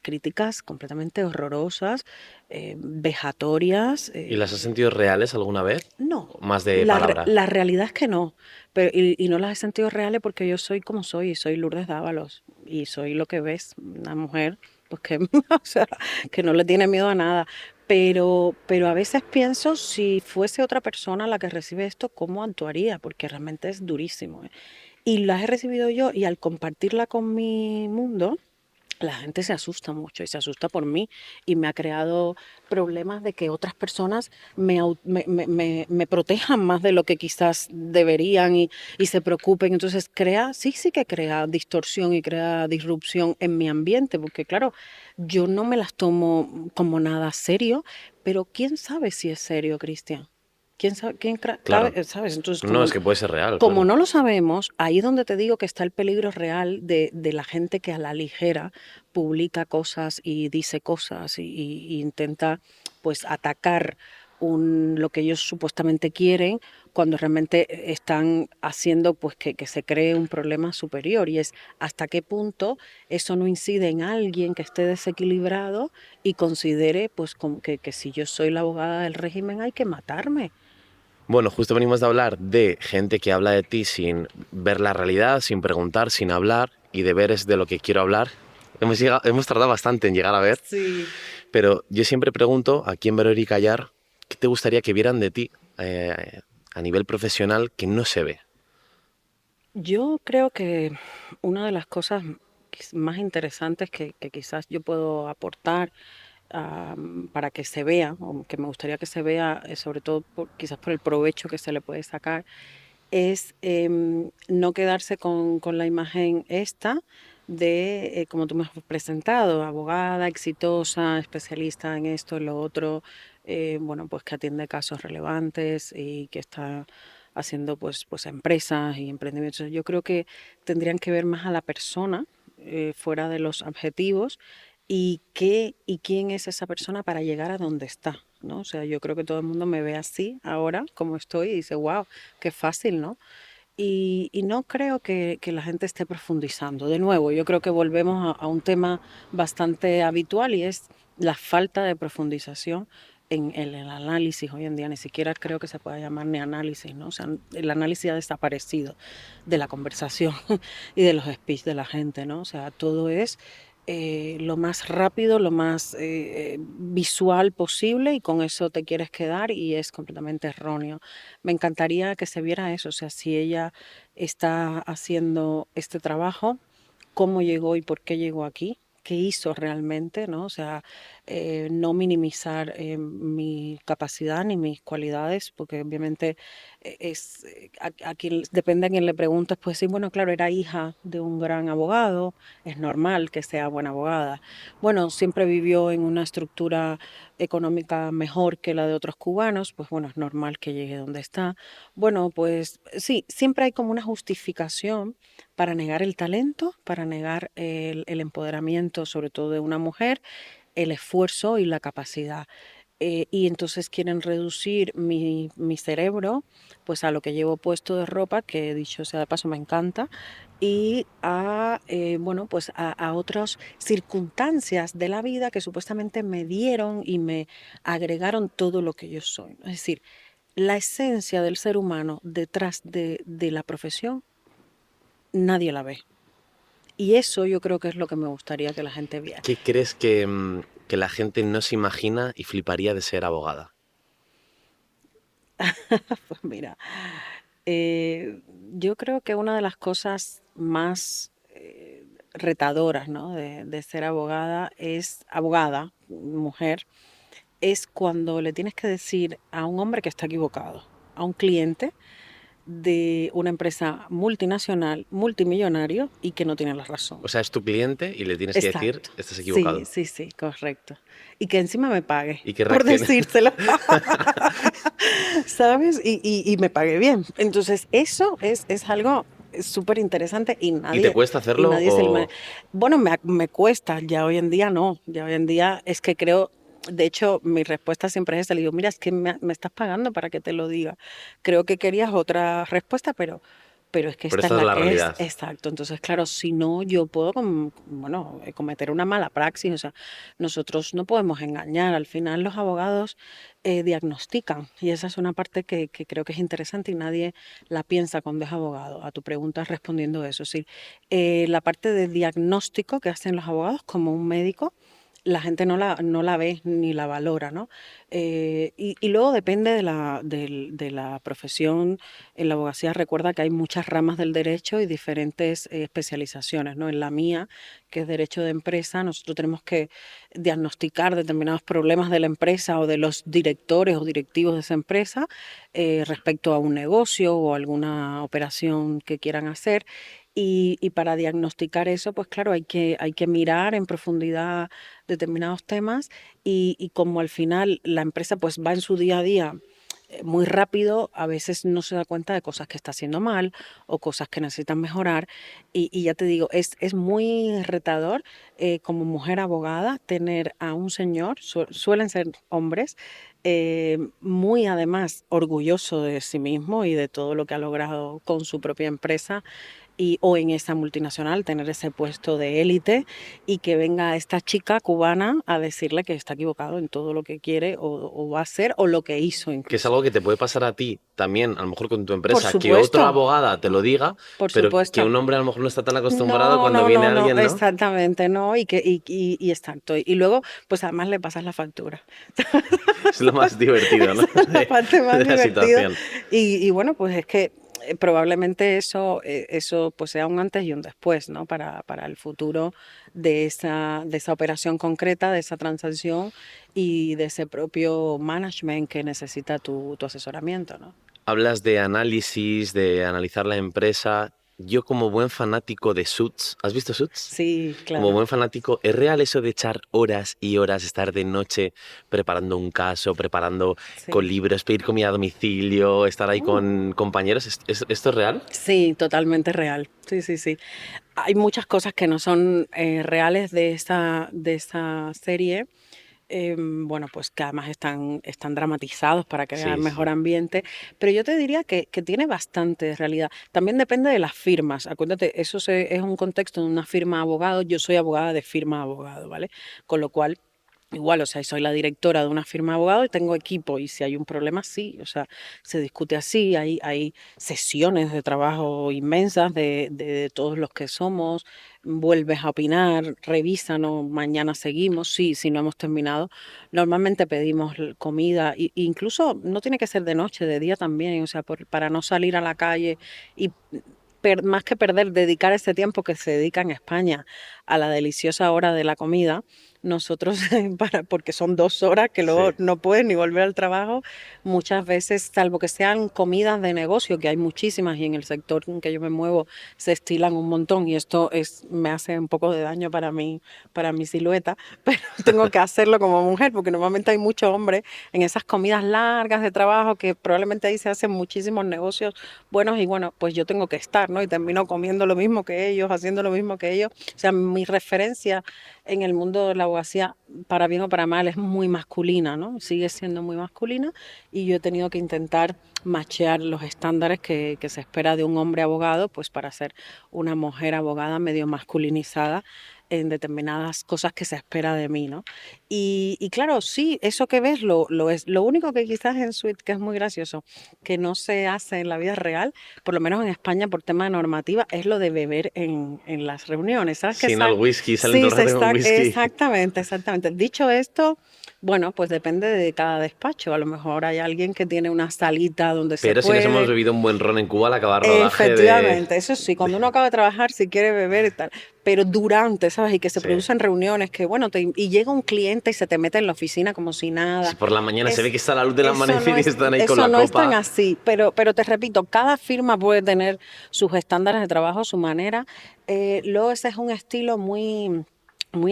Críticas completamente horrorosas, vejatorias. ¿Y las has sentido reales alguna vez? No, ¿O más de palabra? la realidad es que no, pero, y no las he sentido reales porque yo soy como soy, y soy Lourdes Dávalos, y soy lo que ves, una mujer, pues que, o sea, que no le tiene miedo a nada. Pero a veces pienso, si fuese otra persona la que recibe esto, ¿cómo actuaría? Porque realmente es durísimo, ¿eh? Y las he recibido yo, y al compartirla con mi mundo, la gente se asusta mucho y se asusta por mí, y me ha creado problemas de que otras personas me protejan más de lo que quizás deberían, y se preocupen. Entonces sí que crea distorsión y crea disrupción en mi ambiente, porque claro, yo no me las tomo como nada serio, pero ¿quién sabe si es serio, Cristian? ¿Quién sabe? Claro. ¿Sabes? Entonces, No, es que puede ser real, como claro. no lo sabemos, ahí es donde te digo que está el peligro real de la gente que a la ligera publica cosas y dice cosas, y intenta pues atacar lo que ellos supuestamente quieren, cuando realmente están haciendo pues que se cree un problema superior, y es hasta qué punto eso no incide en alguien que esté desequilibrado y considere pues como que si yo soy la abogada del régimen hay que matarme. Bueno, justo venimos de hablar de gente que habla de ti sin ver la realidad, sin preguntar, sin hablar, y de ver es de lo que quiero hablar. Hemos tardado bastante en llegar a ver, Sí. pero yo siempre pregunto aquí en Ver y Callar, ¿qué te gustaría que vieran de ti a nivel profesional que no se ve? Yo creo que una de las cosas más interesantes que quizás yo puedo aportar, para que se vea, o que me gustaría que se vea, sobre todo quizás por el provecho que se le puede sacar, es no quedarse con la imagen esta de, como tú me has presentado, abogada, exitosa, especialista en esto, en lo otro, bueno, pues que atiende casos relevantes y que está haciendo pues empresas y emprendimientos. Yo creo que tendrían que ver más a la persona fuera de los objetivos y quién es esa persona para llegar a donde está, ¿no? O sea, yo creo que todo el mundo me ve así ahora, como estoy, y dice, wow, qué fácil, ¿no? Y no creo que la gente esté profundizando. De nuevo, yo creo que volvemos a un tema bastante habitual y es la falta de profundización en el análisis hoy en día. Ni siquiera creo que se pueda llamar ni análisis, ¿no? O sea, el análisis ha desaparecido de la conversación y de los speech de la gente, ¿no? O sea, todo es lo más rápido, lo más visual posible y con eso te quieres quedar y es completamente erróneo. Me encantaría que se viera eso, o sea, si ella está haciendo este trabajo, cómo llegó y por qué llegó aquí, qué hizo realmente, ¿no? O sea, no minimizar mi capacidad ni mis cualidades, porque obviamente a quien depende a quien le preguntes, pues sí, bueno, claro, era hija de un gran abogado, es normal que sea buena abogada. Bueno, siempre vivió en una estructura económica mejor que la de otros cubanos, pues bueno, es normal que llegue donde está. Bueno, pues sí, siempre hay como una justificación para negar el talento, para negar el empoderamiento, sobre todo de una mujer, el esfuerzo y la capacidad. Y entonces quieren reducir mi cerebro pues a lo que llevo puesto de ropa, que dicho sea de paso me encanta, y a, bueno, pues a otras circunstancias de la vida que supuestamente me dieron y me agregaron todo lo que yo soy. Es decir, la esencia del ser humano detrás de la profesión, nadie la ve. Y eso yo creo que es lo que me gustaría que la gente viera. ¿Qué crees que la gente no se imagina y fliparía de ser abogada? Pues mira, eh, yo creo que una de las cosas más retadoras, ¿no? de ser abogada, mujer, es cuando le tienes que decir a un hombre que está equivocado, a un cliente de una empresa multinacional, multimillonario y que no tiene la razón. O sea, es tu cliente y le tienes que decir, Exacto. estás Sí, equivocado. sí, sí, correcto. Y que encima me pague ¿Y qué por reacciona? decírselo. ¿Sabes? Y me pague bien. Entonces, eso es algo súper interesante ¿Y te cuesta y hacerlo nadie se lo o Bueno, me cuesta, ya hoy en día no, ya hoy en día es que creo, de hecho, mi respuesta siempre es esa, le digo, mira, es que me estás pagando para que te lo diga. Creo que querías otra respuesta, pero es que pero esta es esta es la la que es, realidad? exacto. Entonces, claro, si no, yo puedo, bueno, cometer una mala praxis, o sea, nosotros no podemos engañar, al final los abogados diagnostican y esa es una parte que creo que es interesante y nadie la piensa cuando es abogado. A tu pregunta respondiendo eso, sí. La parte de diagnóstico que hacen los abogados como un médico, la gente no la ve ni la valora, ¿no? Y luego depende de la profesión. En la abogacía recuerda que hay muchas ramas del derecho y diferentes especializaciones, ¿no? En la mía, que es derecho de empresa, nosotros tenemos que diagnosticar determinados problemas de la empresa o de los directores o directivos de esa empresa respecto a un negocio o alguna operación que quieran hacer. Y para diagnosticar eso, pues claro, hay que mirar en profundidad determinados temas y como al final la empresa pues va en su día a día muy rápido, a veces no se da cuenta de cosas que está haciendo mal o cosas que necesitan mejorar. Y ya te digo, es muy retador como mujer abogada tener a un señor, suelen ser hombres, muy además orgulloso de sí mismo y de todo lo que ha logrado con su propia empresa o en esa multinacional, tener ese puesto de élite y que venga esta chica cubana a decirle que está equivocado en todo lo que quiere o va a hacer o lo que hizo Que es incluso. algo que te puede pasar a ti también, a lo mejor con tu Por empresa, que otra supuesto, abogada te lo diga, por pero que supuesto. un hombre a lo mejor no está tan acostumbrado No, cuando no, viene no, no, alguien, ¿no? exactamente, no, y exacto. Y luego, pues además le pasas la factura. Es lo más divertido, ¿no? Esa es la parte De más la divertida. situación. Y bueno, pues es que probablemente eso pues sea un antes y un después, ¿no? Para el futuro de esa operación concreta, de esa transacción y de ese propio management que necesita tu asesoramiento, ¿no? Hablas de análisis, de analizar la empresa. Yo como buen fanático de Suits, ¿has visto Suits? Sí, Como claro. buen fanático, ¿es real eso de echar horas y horas, estar de noche preparando un caso, preparando con Sí. libros, pedir comida a domicilio, estar ahí Uh, con compañeros? ¿Esto es real? Sí, totalmente real. Sí, sí, sí. Hay muchas cosas que no son reales de esta serie. Bueno, pues que además están dramatizados para crear Sí, mejor sí. ambiente, pero yo te diría que tiene bastante realidad. También depende de las firmas. Acuérdate, es un contexto de una firma de abogado. Yo soy abogada de firma de abogado, ¿vale? Con lo cual, igual, o sea, soy la directora de una firma de abogado y tengo equipo, y si hay un problema, sí, o sea, se discute así, hay sesiones de trabajo inmensas de todos los que somos, vuelves a opinar, revísanos, mañana seguimos, sí, si no hemos terminado. Normalmente pedimos comida, incluso no tiene que ser de noche, de día también, o sea, para no salir a la calle y más que perder, dedicar ese tiempo que se dedica en España a la deliciosa hora de la comida. Nosotros, porque son 2 horas que luego Sí. no puedes ni volver al trabajo, muchas veces, salvo que sean comidas de negocio, que hay muchísimas y en el sector en que yo me muevo se estilan un montón, y me hace un poco de daño para mi silueta, pero tengo que hacerlo como mujer, porque normalmente hay mucho hombre en esas comidas largas de trabajo que probablemente ahí se hacen muchísimos negocios buenos, y bueno, pues yo tengo que estar, ¿no? Y termino comiendo lo mismo que ellos, haciendo lo mismo que ellos. O sea, mi referencia en el mundo de la abogacía, para bien o para mal, es muy masculina, ¿no? Sigue siendo muy masculina, y yo he tenido que intentar machear los estándares que se espera de un hombre abogado, pues para ser una mujer abogada medio masculinizada en determinadas cosas que se espera de mí, ¿no? Y claro, sí, eso que ves lo es. Lo único que quizás en Sweet, que es muy gracioso, que no se hace en la vida real, por lo menos en España por tema de normativa, es lo de beber en las reuniones. ¿Sabes qué? Si no, el whisky, salen todo Sí, el rato con whisky. exactamente, exactamente. Dicho esto, bueno, pues depende de cada despacho. A lo mejor hay alguien que tiene una salita donde se Pero si nos hemos puede. bebido un buen ron en Cuba al acabar rodaje Efectivamente, eso sí, cuando uno acaba de trabajar, si quiere beber y tal, pero durante, ¿sabes? Y que se Sí. producen reuniones, que bueno, y llega un cliente y se te mete en la oficina como si Si nada. por la mañana se ve Es, que está la luz del amanecer y están ahí con eso la no es tan copa. así, pero te repito, cada firma puede tener sus estándares de trabajo, su manera. Luego ese es un estilo muy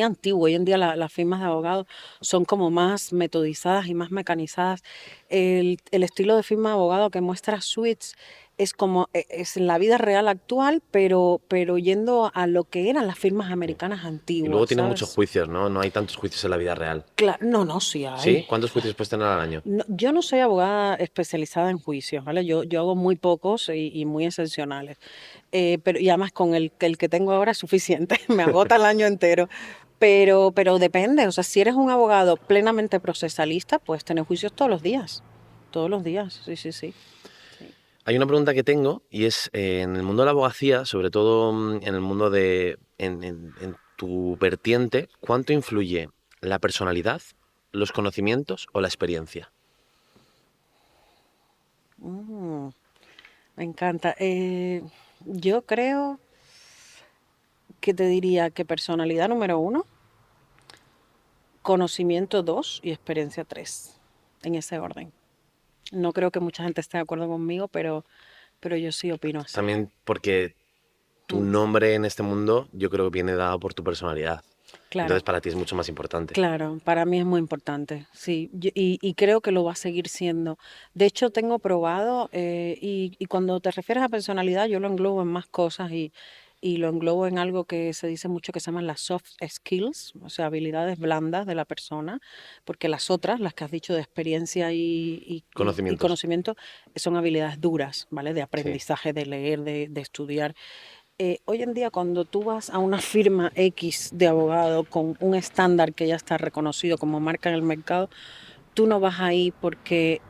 antiguo. Hoy en día las firmas de abogados son como más metodizadas y más mecanizadas. El estilo de firma de abogado que muestra Suits es como es en la vida real actual, pero yendo a lo que eran las firmas americanas Y luego antiguas, tiene muchos ¿sabes? juicios, ¿no? No hay tantos juicios en la vida real. No, no, sí hay. ¿Sí? ¿Cuántos juicios puedes tener al año? Yo no soy abogada especializada en juicios, ¿vale? Yo hago muy pocos y muy excepcionales. Y además con el que tengo ahora es suficiente, me agota el año entero. Pero depende, o sea, si eres un abogado plenamente procesalista, puedes tener juicios todos los días. Todos los días, sí, sí, sí. Sí. Hay una pregunta que tengo y es, en el mundo de la abogacía, sobre todo en el mundo en tu vertiente, ¿cuánto influye la personalidad, los conocimientos o la experiencia? Mm, Me encanta. Yo creo que te diría que personalidad número 1, conocimiento 2 y experiencia 3, en ese orden. No creo que mucha gente esté de acuerdo conmigo, pero yo sí opino así. También porque tu Mm, nombre en este mundo yo creo que viene dado por tu personalidad. Claro, Entonces para ti es mucho más importante. claro, para mí es muy importante, sí, y creo que lo va a seguir siendo. De hecho, tengo probado, y cuando te refieres a personalidad, yo lo englobo en más cosas, y lo englobo en algo que se dice mucho que se llaman las soft skills, o sea, habilidades blandas de la persona, porque las otras, las que has dicho de experiencia y Conocimientos. conocimiento, son habilidades duras, ¿vale? De Sí. aprendizaje, de leer, de estudiar. Hoy en día, cuando tú vas a una firma X de abogado con un estándar que ya está reconocido como marca en el mercado, tú no vas ahí porque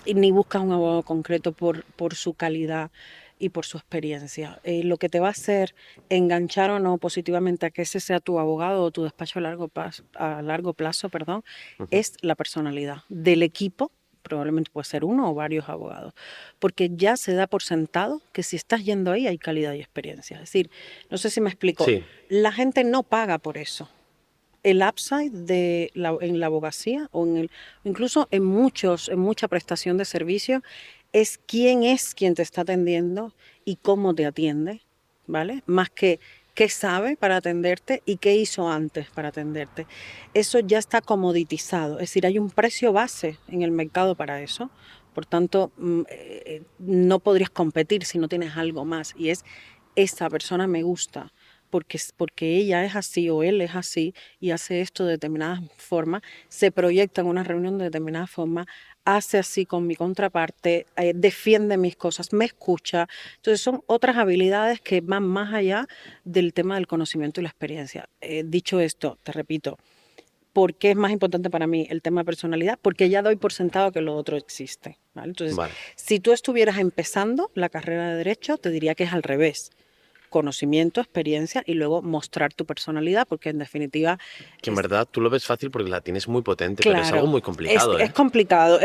ni buscas un abogado concreto por su calidad y por su experiencia. Lo que te va a hacer enganchar o no positivamente a que ese sea tu abogado o tu despacho a largo plazo, perdón, Ujú. es la personalidad del equipo. Probablemente puede ser uno o varios abogados, porque ya se da por sentado que si estás yendo ahí hay calidad y experiencia. Es decir, no sé si me explico, Sí. la gente no paga por eso. El upside en la abogacía incluso en mucha prestación de servicios es quien te está atendiendo y cómo te atiende, ¿vale? Más que qué sabe para atenderte y qué hizo antes para atenderte. Eso ya está comoditizado, es decir, hay un precio base en el mercado para eso. Por tanto, no podrías competir si no tienes algo más. Y es, esa persona me gusta porque ella es así o él es así y hace esto de determinada forma, se proyecta en una reunión de determinada forma, hace así con mi contraparte, defiende mis cosas, me escucha. Entonces son otras habilidades que van más allá del tema del conocimiento y la experiencia. Dicho esto, te repito, ¿por qué es más importante para mí el tema de personalidad? Porque ya doy por sentado que lo otro existe, ¿vale? Entonces, Vale. si tú estuvieras empezando la carrera de Derecho, te diría que es al revés: conocimiento, experiencia y luego mostrar tu personalidad, porque en definitiva Que en es, verdad tú lo ves fácil porque la tienes muy potente, pero es algo claro, muy complicado, ¿eh?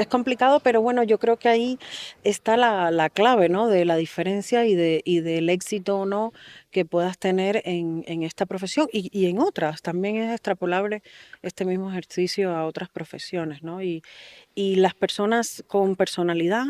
es complicado, pero bueno, yo creo que ahí está la clave, ¿no? De la diferencia y del éxito o no que puedas tener en esta profesión y en otras. También es extrapolable este mismo ejercicio a otras profesiones, ¿no? Y las personas con personalidad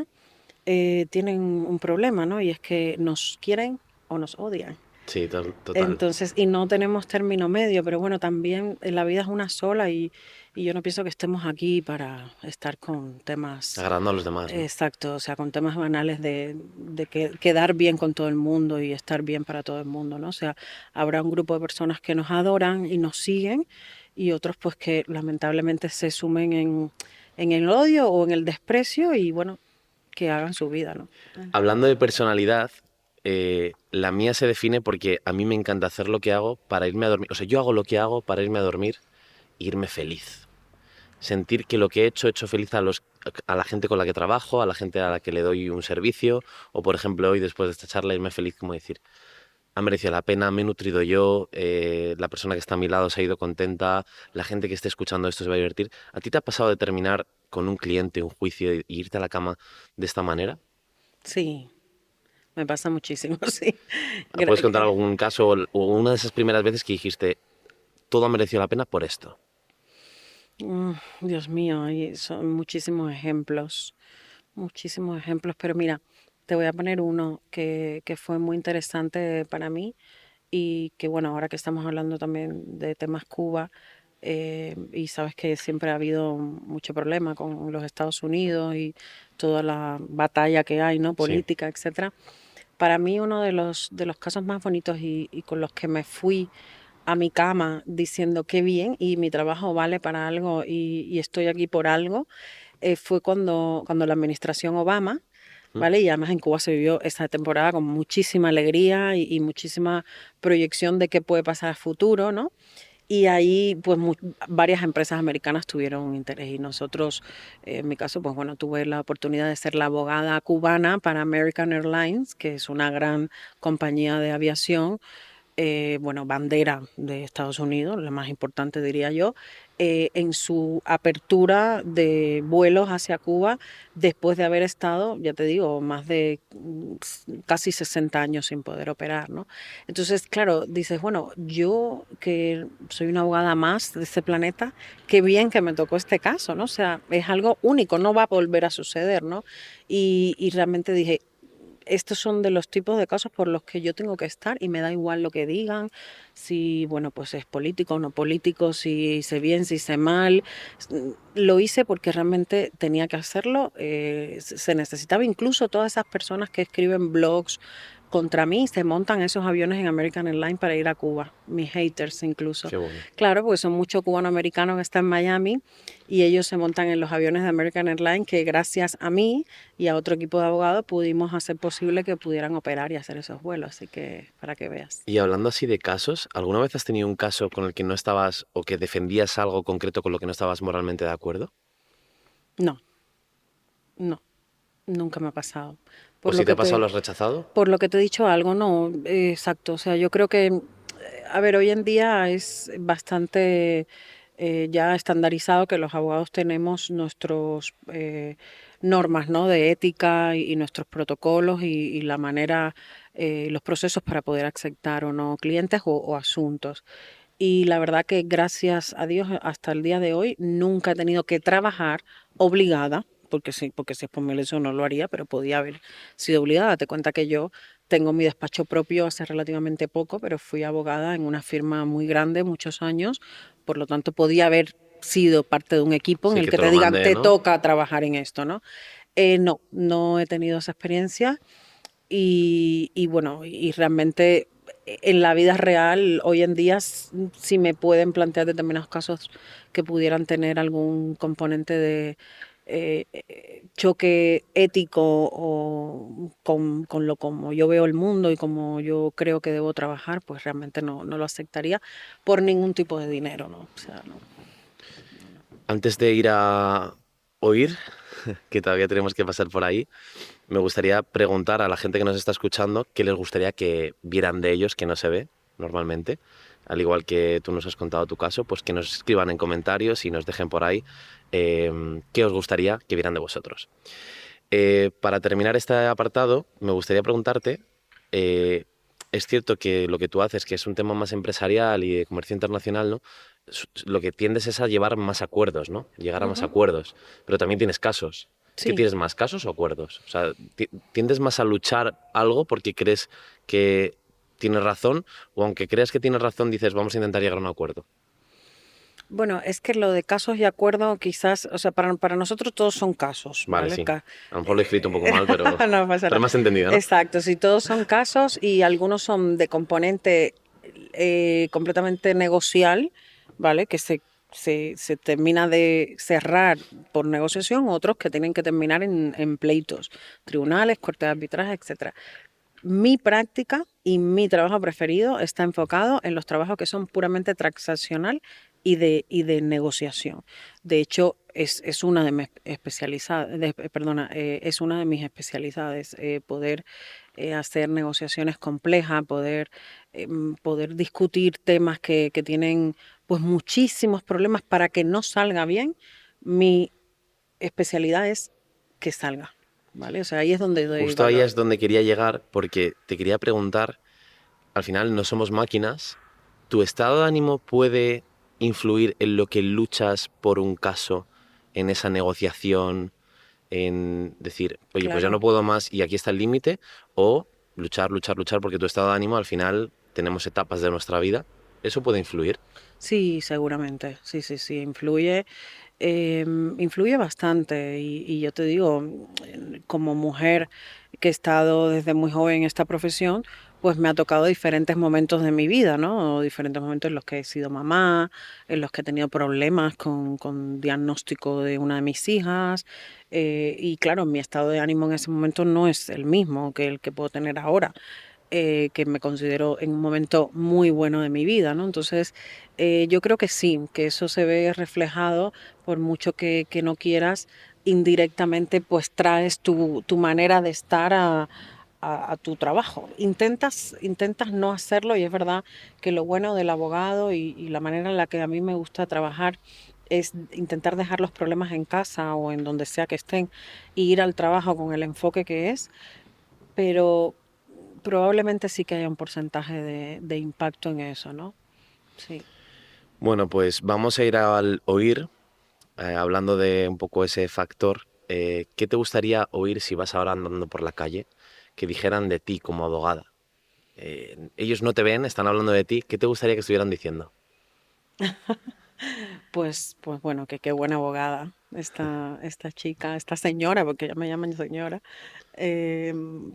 tienen un problema, ¿no? Y es que nos quieren o nos odian. Sí, total. Entonces, y no tenemos término medio, pero bueno, también la vida es una sola y yo no pienso que estemos aquí para estar con temas, Agradando a los demás, ¿no? exacto, o sea, con temas banales de quedar bien con todo el mundo y estar bien para todo el mundo, ¿no? O sea, habrá un grupo de personas que nos adoran y nos siguen y otros pues que lamentablemente se sumen en el odio o en el desprecio y bueno, que hagan su vida, ¿no? Hablando de personalidad, la mía se define porque a mí me encanta hacer lo que hago para irme a dormir. O sea, yo hago lo que hago para irme a dormir e irme feliz. Sentir que lo que he hecho feliz a la gente con la que trabajo, a la gente a la que le doy un servicio, o por ejemplo hoy después de esta charla irme feliz como decir, ha merecido la pena, me he nutrido yo, la persona que está a mi lado se ha ido contenta, la gente que esté escuchando esto se va a divertir. ¿A ti te ha pasado de terminar con un cliente, un juicio y irte a la cama de esta manera? Sí, me pasa muchísimo, sí. ¿Puedes contar algún caso o una de esas primeras veces que dijiste, todo ha merecido la pena por esto? Dios mío, y son muchísimos ejemplos, pero mira, te voy a poner uno que fue muy interesante para mí y que bueno, ahora que estamos hablando también de temas Cuba, y sabes que siempre ha habido mucho problema con los Estados Unidos y toda la batalla que hay, ¿no? Sí. Política, etcétera. Para mí uno de los casos más bonitos y con los que me fui a mi cama diciendo qué bien y mi trabajo vale para algo y estoy aquí por algo, fue cuando la administración Obama, ¿Mm? ¿vale? Y además en Cuba se vivió esa temporada con muchísima alegría y muchísima proyección de qué puede pasar a futuro, ¿no? Y ahí, pues, varias empresas americanas tuvieron un interés y nosotros, en mi caso, pues bueno, tuve la oportunidad de ser la abogada cubana para American Airlines, que es una gran compañía de aviación, bueno, bandera de Estados Unidos, la más importante diría yo, en su apertura de vuelos hacia Cuba después de haber estado, ya te digo, más de casi 60 años sin poder operar, ¿no? Entonces, claro, dices, bueno, yo que soy una abogada más de este planeta, qué bien que me tocó este caso, ¿no? O sea, es algo único, no va a volver a suceder, ¿no? Y realmente dije, estos son de los tipos de casos por los que yo tengo que estar y me da igual lo que digan, si, bueno, pues es político o no político, si hice bien, si hice mal. Lo hice porque realmente tenía que hacerlo. Se necesitaba incluso todas esas personas que escriben blogs contra mí, se montan esos aviones en American Airlines para ir a Cuba, mis haters incluso. Qué bueno. Claro, porque son muchos cubano-americanos que están en Miami y ellos se montan en los aviones de American Airlines que gracias a mí y a otro equipo de abogados pudimos hacer posible que pudieran operar y hacer esos vuelos. Así que para que veas. Y hablando así de casos, ¿alguna vez has tenido un caso con el que no estabas o que defendías algo concreto con lo que no estabas moralmente de acuerdo? No, no, nunca me ha pasado. ¿O Por si lo te que ha pasado, te, lo has rechazado? por lo que te he dicho algo, no, exacto. O sea, yo creo que, a ver, hoy en día es bastante ya estandarizado que los abogados tenemos nuestros normas, ¿no? De ética y nuestros protocolos y la manera, los procesos para poder aceptar o no clientes o asuntos. Y la verdad que gracias a Dios hasta el día de hoy nunca he tenido que trabajar obligada porque si es por mi elección no lo haría, pero podía haber sido obligada. Date cuenta que yo tengo mi despacho propio hace relativamente poco, pero fui abogada en una firma muy grande muchos años, por lo tanto podía haber sido parte de un equipo en Sí, el que que te te lo digan, mande, te ¿no? toca trabajar en esto, ¿no? No, no he tenido esa experiencia y bueno, y realmente en la vida real, hoy en día, si me pueden plantear determinados casos que pudieran tener algún componente de choque ético o con lo como yo veo el mundo y como yo creo que debo trabajar, pues realmente no lo aceptaría por ningún tipo de dinero, ¿no? O sea, no. Antes de ir a oír, que todavía tenemos que pasar por ahí, me gustaría preguntar a la gente que nos está escuchando qué les gustaría que vieran de ellos que no se ve normalmente. Al igual que tú nos has contado tu caso, pues que nos escriban en comentarios y nos dejen por ahí qué os gustaría que vieran de vosotros. Para terminar este apartado, me gustaría preguntarte, eh, es cierto que lo que tú haces, que es un tema más empresarial y de comercio internacional, ¿no? Lo que tiendes es a llevar más acuerdos, ¿no? Llegar a más Ujú. acuerdos, pero también tienes casos. ¿Qué Sí. tienes más, casos o acuerdos? O sea, ¿tiendes más a luchar algo porque crees que tienes razón o aunque creas que tienes razón dices vamos a intentar llegar a un acuerdo? Bueno, es que lo de casos y acuerdo quizás, o sea, para nosotros todos son casos, Vale, ¿vale? sí. A lo mejor lo he escrito un poco mal, No pasa pero nada. me has entendido, ¿no? Exacto, sí, todos son casos y algunos son de componente completamente negocial, ¿vale? Que se termina de cerrar por negociación, otros que tienen que terminar en pleitos, tribunales, cortes de arbitraje, etcétera. Mi práctica y mi trabajo preferido está enfocado en los trabajos que son puramente transaccional y de negociación. De hecho, es una de mis especialidades, perdona, es una de mis especialidades, poder hacer negociaciones complejas, poder discutir temas que tienen pues muchísimos problemas para que no salga bien. Mi especialidad es que salga, ¿vale? O sea, ahí es donde doy Justo ahí valor. es donde quería llegar porque te quería preguntar, al final no somos máquinas, ¿tu estado de ánimo puede influir en lo que luchas por un caso, en esa negociación, en decir, oye, pues ya no Claro. puedo más y aquí está el límite? O luchar, luchar, luchar porque tu estado de ánimo al final tenemos etapas de nuestra vida, ¿eso puede influir? Sí, seguramente, sí, sí, sí, influye bastante y yo te digo, como mujer que he estado desde muy joven en esta profesión, pues me ha tocado diferentes momentos de mi vida, ¿no? Diferentes momentos en los que he sido mamá, en los que he tenido problemas con diagnóstico de una de mis hijas, y claro, mi estado de ánimo en ese momento no es el mismo que el que puedo tener ahora, que me considero en un momento muy bueno de mi vida, ¿no? Entonces, yo creo que sí, que eso se ve reflejado por mucho que no quieras, indirectamente pues traes tu manera de estar a tu trabajo. Intentas no hacerlo y es verdad que lo bueno del abogado y la manera en la que a mí me gusta trabajar es intentar dejar los problemas en casa o en donde sea que estén y ir al trabajo con el enfoque que es, pero probablemente sí que haya un porcentaje de impacto en eso, ¿no? Sí. Bueno, pues vamos a ir al oír, hablando de un poco ese factor. ¿Qué te gustaría oír si vas ahora andando por la calle que dijeran de ti como abogada? Ellos no te ven, están hablando de ti. ¿Qué te gustaría que estuvieran diciendo? Pues bueno, que qué buena abogada esta chica, esta señora, porque ya me llaman señora.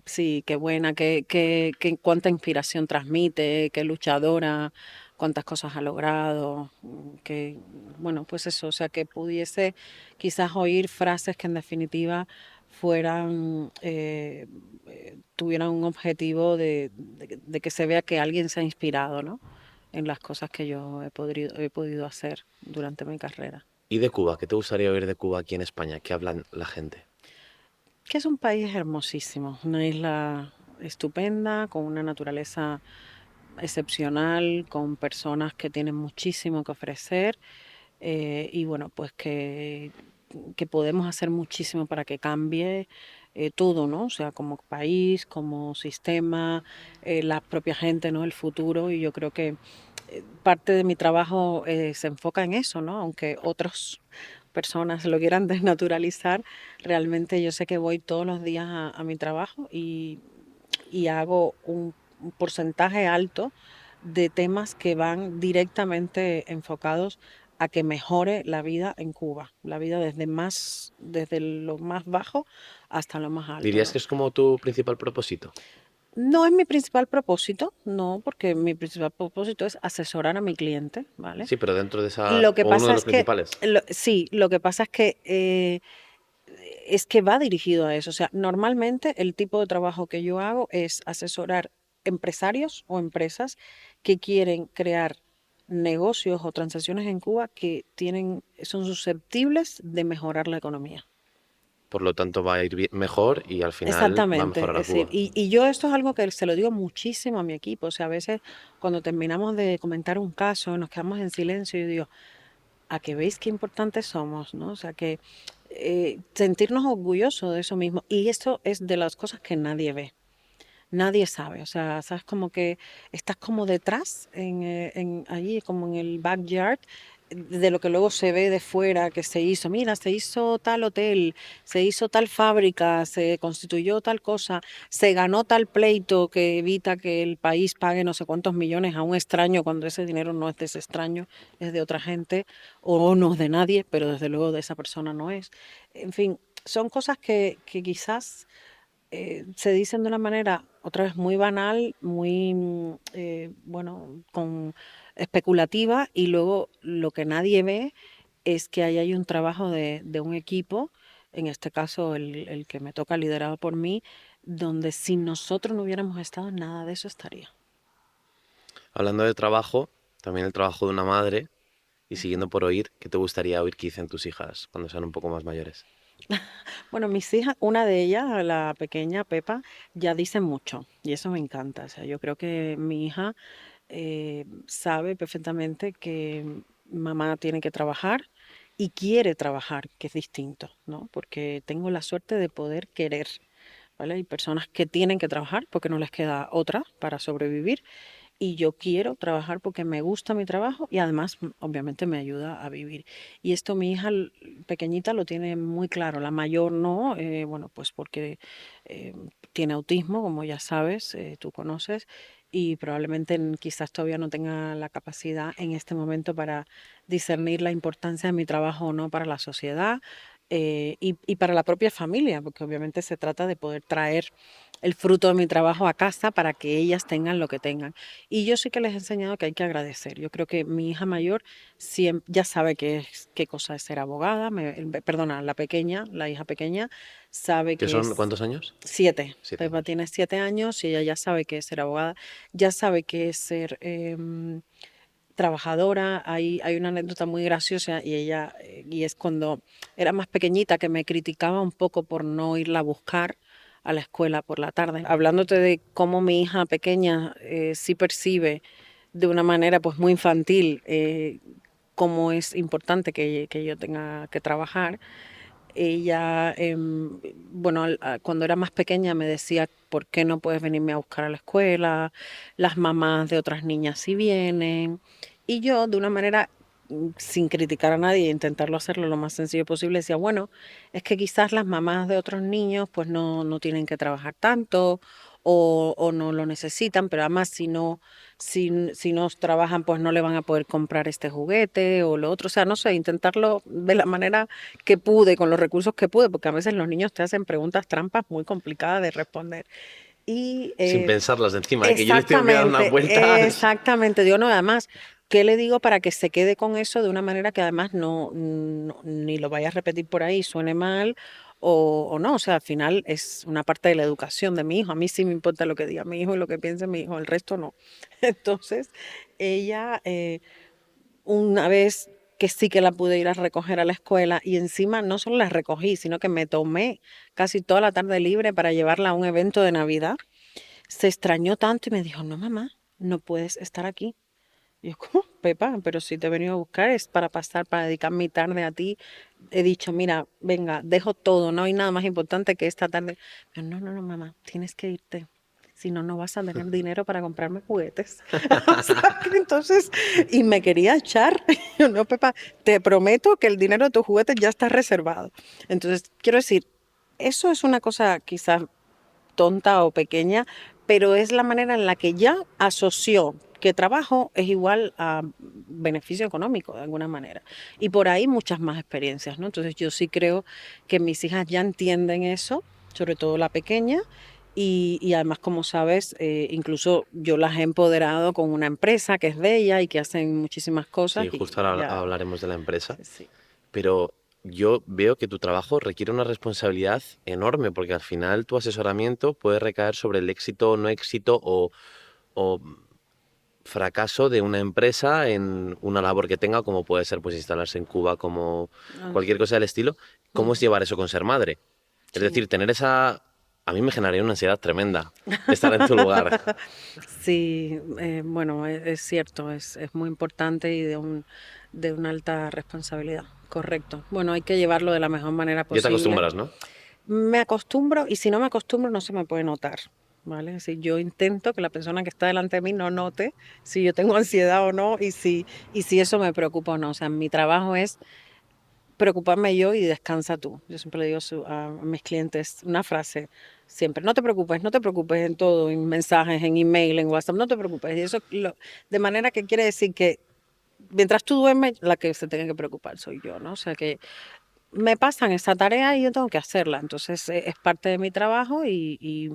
Sí, qué buena, que cuánta inspiración transmite, qué luchadora, cuántas cosas ha logrado, que, bueno, pues eso, o sea, que pudiese quizás oír frases que en definitiva tuvieran un objetivo de que se vea que alguien se ha inspirado, ¿no? En las cosas que yo he podido hacer durante mi carrera. ¿Y de Cuba? ¿Qué te gustaría oír de Cuba aquí en España? ¿Qué hablan la gente? Que es un país hermosísimo, una isla estupenda, con una naturaleza excepcional, con personas que tienen muchísimo que ofrecer, y bueno, pues que podemos hacer muchísimo para que cambie todo, ¿no? O sea, como país, como sistema, la propia gente, ¿no? El futuro, y yo creo que parte de mi trabajo se enfoca en eso, ¿no? Aunque personas lo quieran desnaturalizar, realmente yo sé que voy todos los días a mi trabajo y hago un porcentaje alto de temas que van directamente enfocados a que mejore la vida en Cuba, la vida desde lo más bajo hasta lo más alto, ¿Dirías ¿no? que es como tu principal propósito? No es mi principal propósito, no, porque mi principal propósito es asesorar a mi cliente, ¿vale? Sí, pero dentro de esa, Lo que o uno pasa de los es que, principales. sí, lo que pasa es que va dirigido a eso. O sea, normalmente el tipo de trabajo que yo hago es asesorar empresarios o empresas que quieren crear negocios o transacciones en Cuba que son susceptibles de mejorar la economía. Por lo tanto, va a ir mejor y al final va a Exactamente, mejorar a es decir, Cuba. y yo esto es algo que se lo digo muchísimo a mi equipo, o sea, a veces cuando terminamos de comentar un caso, nos quedamos en silencio y yo digo, a que veis qué importantes somos, ¿no? O sea, que sentirnos orgullosos de eso mismo, y esto es de las cosas que nadie ve. Nadie sabe, o sea, sabes como que estás como detrás, allí como en el backyard, de lo que luego se ve de fuera que se hizo. Mira, se hizo tal hotel, se hizo tal fábrica, se constituyó tal cosa, se ganó tal pleito que evita que el país pague no sé cuántos millones a un extraño cuando ese dinero no es de ese extraño, es de otra gente, o no es de nadie, pero desde luego de esa persona no es. En fin, son cosas que quizás se dicen de una manera, otra vez muy banal, muy, bueno, con especulativa, y luego lo que nadie ve es que ahí hay un trabajo de un equipo, en este caso el que me toca liderado por mí, donde si nosotros no hubiéramos estado, nada de eso estaría. Hablando de trabajo, también el trabajo de una madre y siguiendo por oír, ¿qué te gustaría oír que dicen tus hijas cuando sean un poco más mayores? Bueno, mis hijas, una de ellas, la pequeña Pepa, ya dice mucho y eso me encanta. O sea, yo creo que mi hija sabe perfectamente que mamá tiene que trabajar y quiere trabajar, que es distinto, ¿no? Porque tengo la suerte de poder querer, ¿vale? Hay personas que tienen que trabajar porque no les queda otra para sobrevivir y yo quiero trabajar porque me gusta mi trabajo y además obviamente me ayuda a vivir. Y esto mi hija pequeñita lo tiene muy claro, la mayor no, bueno, pues porque eh, tiene autismo, como ya sabes, tú conoces, y probablemente quizás todavía no tenga la capacidad en este momento para discernir la importancia de mi trabajo o no para la sociedad. Y para la propia familia, porque obviamente se trata de poder traer el fruto de mi trabajo a casa para que ellas tengan lo que tengan. Y yo sí que les he enseñado que hay que agradecer. Yo creo que mi hija mayor ya sabe qué cosa es ser abogada. Perdona, la pequeña, la hija pequeña, sabe ¿Qué que son es cuántos años? 7. 7 años. Pepa tiene 7 años y ella ya sabe que es ser abogada, ya sabe que es ser trabajadora. Hay una anécdota muy graciosa y es cuando era más pequeñita que me criticaba un poco por no irla a buscar a la escuela por la tarde, hablándote de cómo mi hija pequeña sí percibe de una manera pues muy infantil cómo es importante que yo tenga que trabajar. Ella, bueno, cuando era más pequeña me decía, ¿por qué no puedes venirme a buscar a la escuela? Las mamás de otras niñas sí vienen. Y yo, de una manera, sin criticar a nadie, intentarlo hacerlo lo más sencillo posible, decía, bueno, es que quizás las mamás de otros niños pues no tienen que trabajar tanto o no lo necesitan, pero además si no trabajan pues no le van a poder comprar este juguete o lo otro. O sea, no sé, intentarlo de la manera que pude, con los recursos que pude, porque a veces los niños te hacen preguntas trampas muy complicadas de responder. Y Sin pensarlas encima, ¿eh? Que yo les tengo que dar unas exactamente, vueltas. exactamente. Digo, no, además, ¿qué le digo para que se quede con eso de una manera que además ni lo vaya a repetir por ahí, suene mal o no? O sea, al final es una parte de la educación de mi hijo. A mí sí me importa lo que diga mi hijo y lo que piense mi hijo, el resto no. Entonces, ella, una vez que sí que la pude ir a recoger a la escuela y encima no solo la recogí, sino que me tomé casi toda la tarde libre para llevarla a un evento de Navidad, se extrañó tanto y me dijo, no mamá, no puedes estar aquí. Y yo, ¿cómo, Pepa? Pero si te he venido a buscar es para pasar, para dedicar mi tarde a ti. He dicho, mira, venga, dejo todo, no hay nada más importante que esta tarde. Pero no, mamá, tienes que irte. si no, no vas a tener dinero para comprarme juguetes. O sea, que entonces, y me quería echar. Yo, no, Pepa, te prometo que el dinero de tus juguetes ya está reservado. Entonces, quiero decir, eso es una cosa quizás tonta o pequeña, pero es la manera en la que ya asoció que trabajo es igual a beneficio económico de alguna manera. Y por ahí muchas más experiencias, ¿no? Entonces yo sí creo que mis hijas ya entienden eso, sobre todo la pequeña, y además, como sabes, incluso yo las he empoderado con una empresa que es de ella y que hacen muchísimas cosas Sí, justo y ahora ya, hablaremos de la empresa, sí, sí. pero yo veo que tu trabajo requiere una responsabilidad enorme, porque al final tu asesoramiento puede recaer sobre el éxito o no éxito o fracaso de una empresa en una labor que tenga, como puede ser pues instalarse en Cuba, como Ah, cualquier cosa del estilo. ¿Cómo mm, es llevar eso con ser madre? Es sí. decir, tener esa... A mí me generaría una ansiedad tremenda estar en tu lugar. Sí, bueno, es cierto, es muy importante y de una alta responsabilidad, correcto. Bueno, hay que llevarlo de la mejor manera Ya te posible. acostumbras, ¿no? Me acostumbro y si no me acostumbro no se me puede notar, ¿vale? Si yo intento que la persona que está delante de mí no note si yo tengo ansiedad o no y si eso me preocupa o no. O sea, mi trabajo es preocuparme yo y descansa tú. Yo siempre le digo a mis clientes una frase, siempre, no te preocupes, no te preocupes en todo, en mensajes, en email, en WhatsApp, no te preocupes. Y eso de manera que quiere decir que mientras tú duermes, la que se tenga que preocupar soy yo, ¿no? O sea que me pasan esa tarea y yo tengo que hacerla. Entonces es parte de mi trabajo y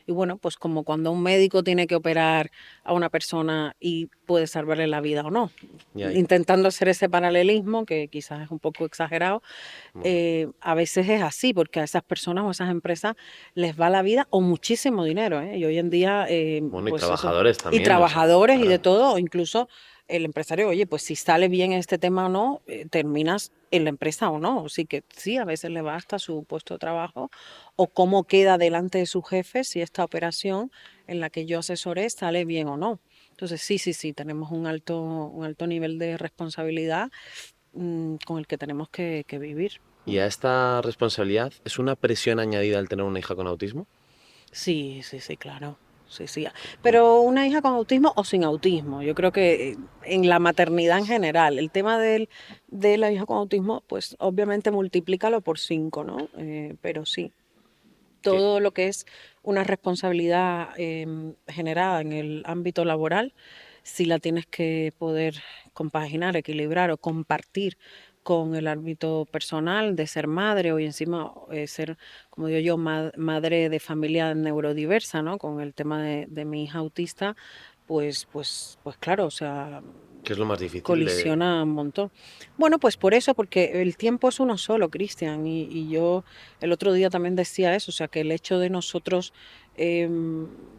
bueno, pues como cuando un médico tiene que operar a una persona y puede salvarle la vida o no, Y ahí, intentando hacer ese paralelismo que quizás es un poco exagerado, bueno, a veces es así, porque a esas personas o a esas empresas les va la vida o muchísimo dinero, ¿eh? Y hoy en día, bueno, y pues eso, trabajadores y también, o sea, trabajadores y de claro. todo, o incluso el empresario, oye, pues si sale bien este tema o no, terminas en la empresa o no. Así que sí, a veces le va hasta su puesto de trabajo o cómo queda delante de su jefe si esta operación en la que yo asesoré sale bien o no. Entonces, sí, sí, sí, tenemos un alto nivel de responsabilidad con el que tenemos que vivir. Y a esta responsabilidad es una presión añadida al tener una hija con autismo. Sí, sí, sí, claro. Sí, sí. ¿Cómo? Pero una hija con autismo o sin autismo, yo creo que en la maternidad en general, el tema de la hija con autismo, pues obviamente multiplícalo por 5, ¿no? Pero sí, ¿Qué? todo lo que es una responsabilidad generada en el ámbito laboral, si la tienes que poder compaginar, equilibrar o compartir con el ámbito personal de ser madre o y encima ser, como digo yo, madre de familia neurodiversa, ¿no? Con el tema de mi hija autista, pues claro, o sea, ¿Qué es lo más difícil de...? colisiona un montón. Bueno, pues por eso, porque el tiempo es uno solo, Cristian, y yo el otro día también decía eso, o sea, que el hecho de nosotros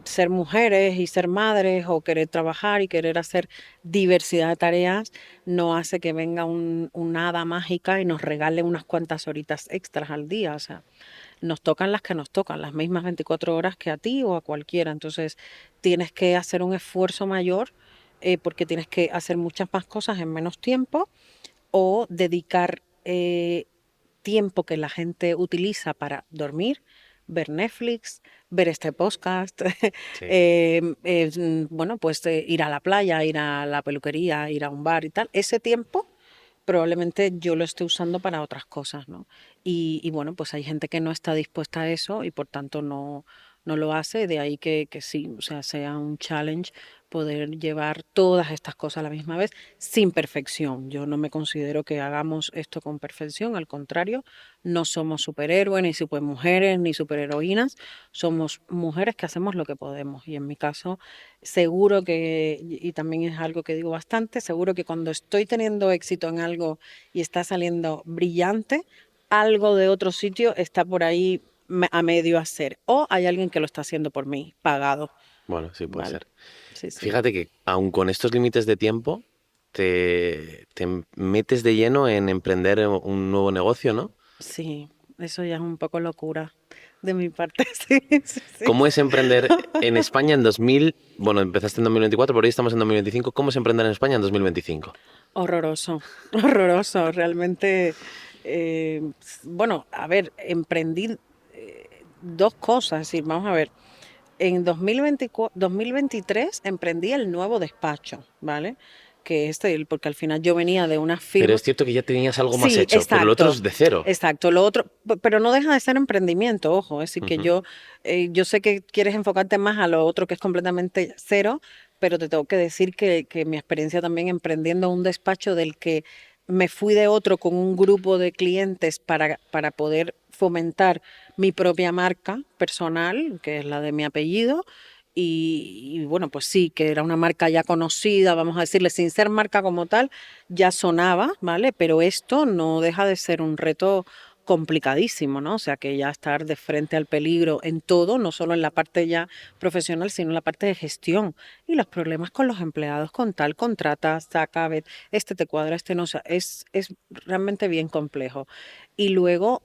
ser mujeres y ser madres o querer trabajar y querer hacer diversidad de tareas no hace que venga un hada mágica y nos regale unas cuantas horitas extras al día, o sea, nos tocan las que nos tocan, las mismas 24 horas que a ti o a cualquiera. Entonces, tienes que hacer un esfuerzo mayor porque tienes que hacer muchas más cosas en menos tiempo o dedicar tiempo que la gente utiliza para dormir, ver Netflix, ver este podcast, Sí. bueno, pues ir a la playa, ir a la peluquería, ir a un bar y tal. Ese tiempo probablemente yo lo esté usando para otras cosas, ¿no? Y bueno, pues hay gente que no está dispuesta a eso y por tanto no lo hace, de ahí que sí, o sea, sea un challenge poder llevar todas estas cosas a la misma vez sin perfección. Yo no me considero que hagamos esto con perfección, al contrario, no somos superhéroes, ni supermujeres, ni superheroínas, somos mujeres que hacemos lo que podemos. Y en mi caso, seguro que, y también es algo que digo bastante, seguro que cuando estoy teniendo éxito en algo y está saliendo brillante, algo de otro sitio está por ahí a medio hacer. O hay alguien que lo está haciendo por mí, pagado. Bueno, sí, puede Vale. ser. Sí, sí. Fíjate que aun con estos límites de tiempo, te metes de lleno en emprender un nuevo negocio, ¿no? Sí, eso ya es un poco locura de mi parte. Sí, sí, sí. ¿Cómo es emprender en España en 2000? Bueno, empezaste en 2024, pero hoy estamos en 2025. ¿Cómo es emprender en España en 2025? Horroroso, horroroso. Realmente, bueno, a ver, emprendí dos cosas. Es decir, vamos a ver. En 2024, 2023 emprendí el nuevo despacho, ¿vale? Que porque al final yo venía de una Pero firma. es cierto que ya tenías algo más Sí, hecho, pero lo otro exacto, es de cero. exacto. Lo otro, pero no deja de ser emprendimiento, ojo. Es decir, que Ujú. yo sé que quieres enfocarte más a lo otro que es completamente cero, pero te tengo que decir que mi experiencia también emprendiendo un despacho del que me fui de otro con un grupo de clientes para poder fomentar mi propia marca personal, que es la de mi apellido. Y bueno, pues sí, que era una marca ya conocida, vamos a decirle, sin ser marca como tal, ya sonaba, ¿vale? Pero esto no deja de ser un reto complicadísimo, ¿no? O sea, que ya estar de frente al peligro en todo, no solo en la parte ya profesional, sino en la parte de gestión y los problemas con los empleados, con tal contrata, saca, ve, este te cuadra, este no, o sea, es realmente bien complejo. Y luego,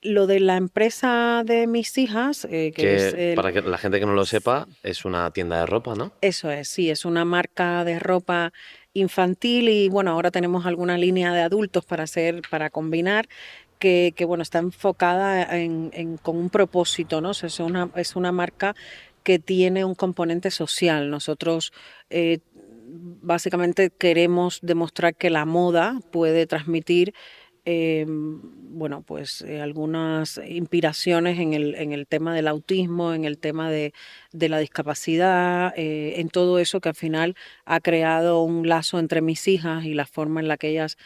lo de la empresa de mis hijas, que es Que para que la gente que no lo sepa, es una tienda de ropa, ¿no? eso es, sí, es una marca de ropa infantil y bueno, ahora tenemos alguna línea de adultos para combinar, bueno, está enfocada con un propósito, ¿no? O sea, es una marca que tiene un componente social. Nosotros básicamente queremos demostrar que la moda puede transmitir bueno, pues algunas inspiraciones en el tema del autismo, en el tema de la discapacidad, en todo eso que al final ha creado un lazo entre mis hijas y la forma en la que ellas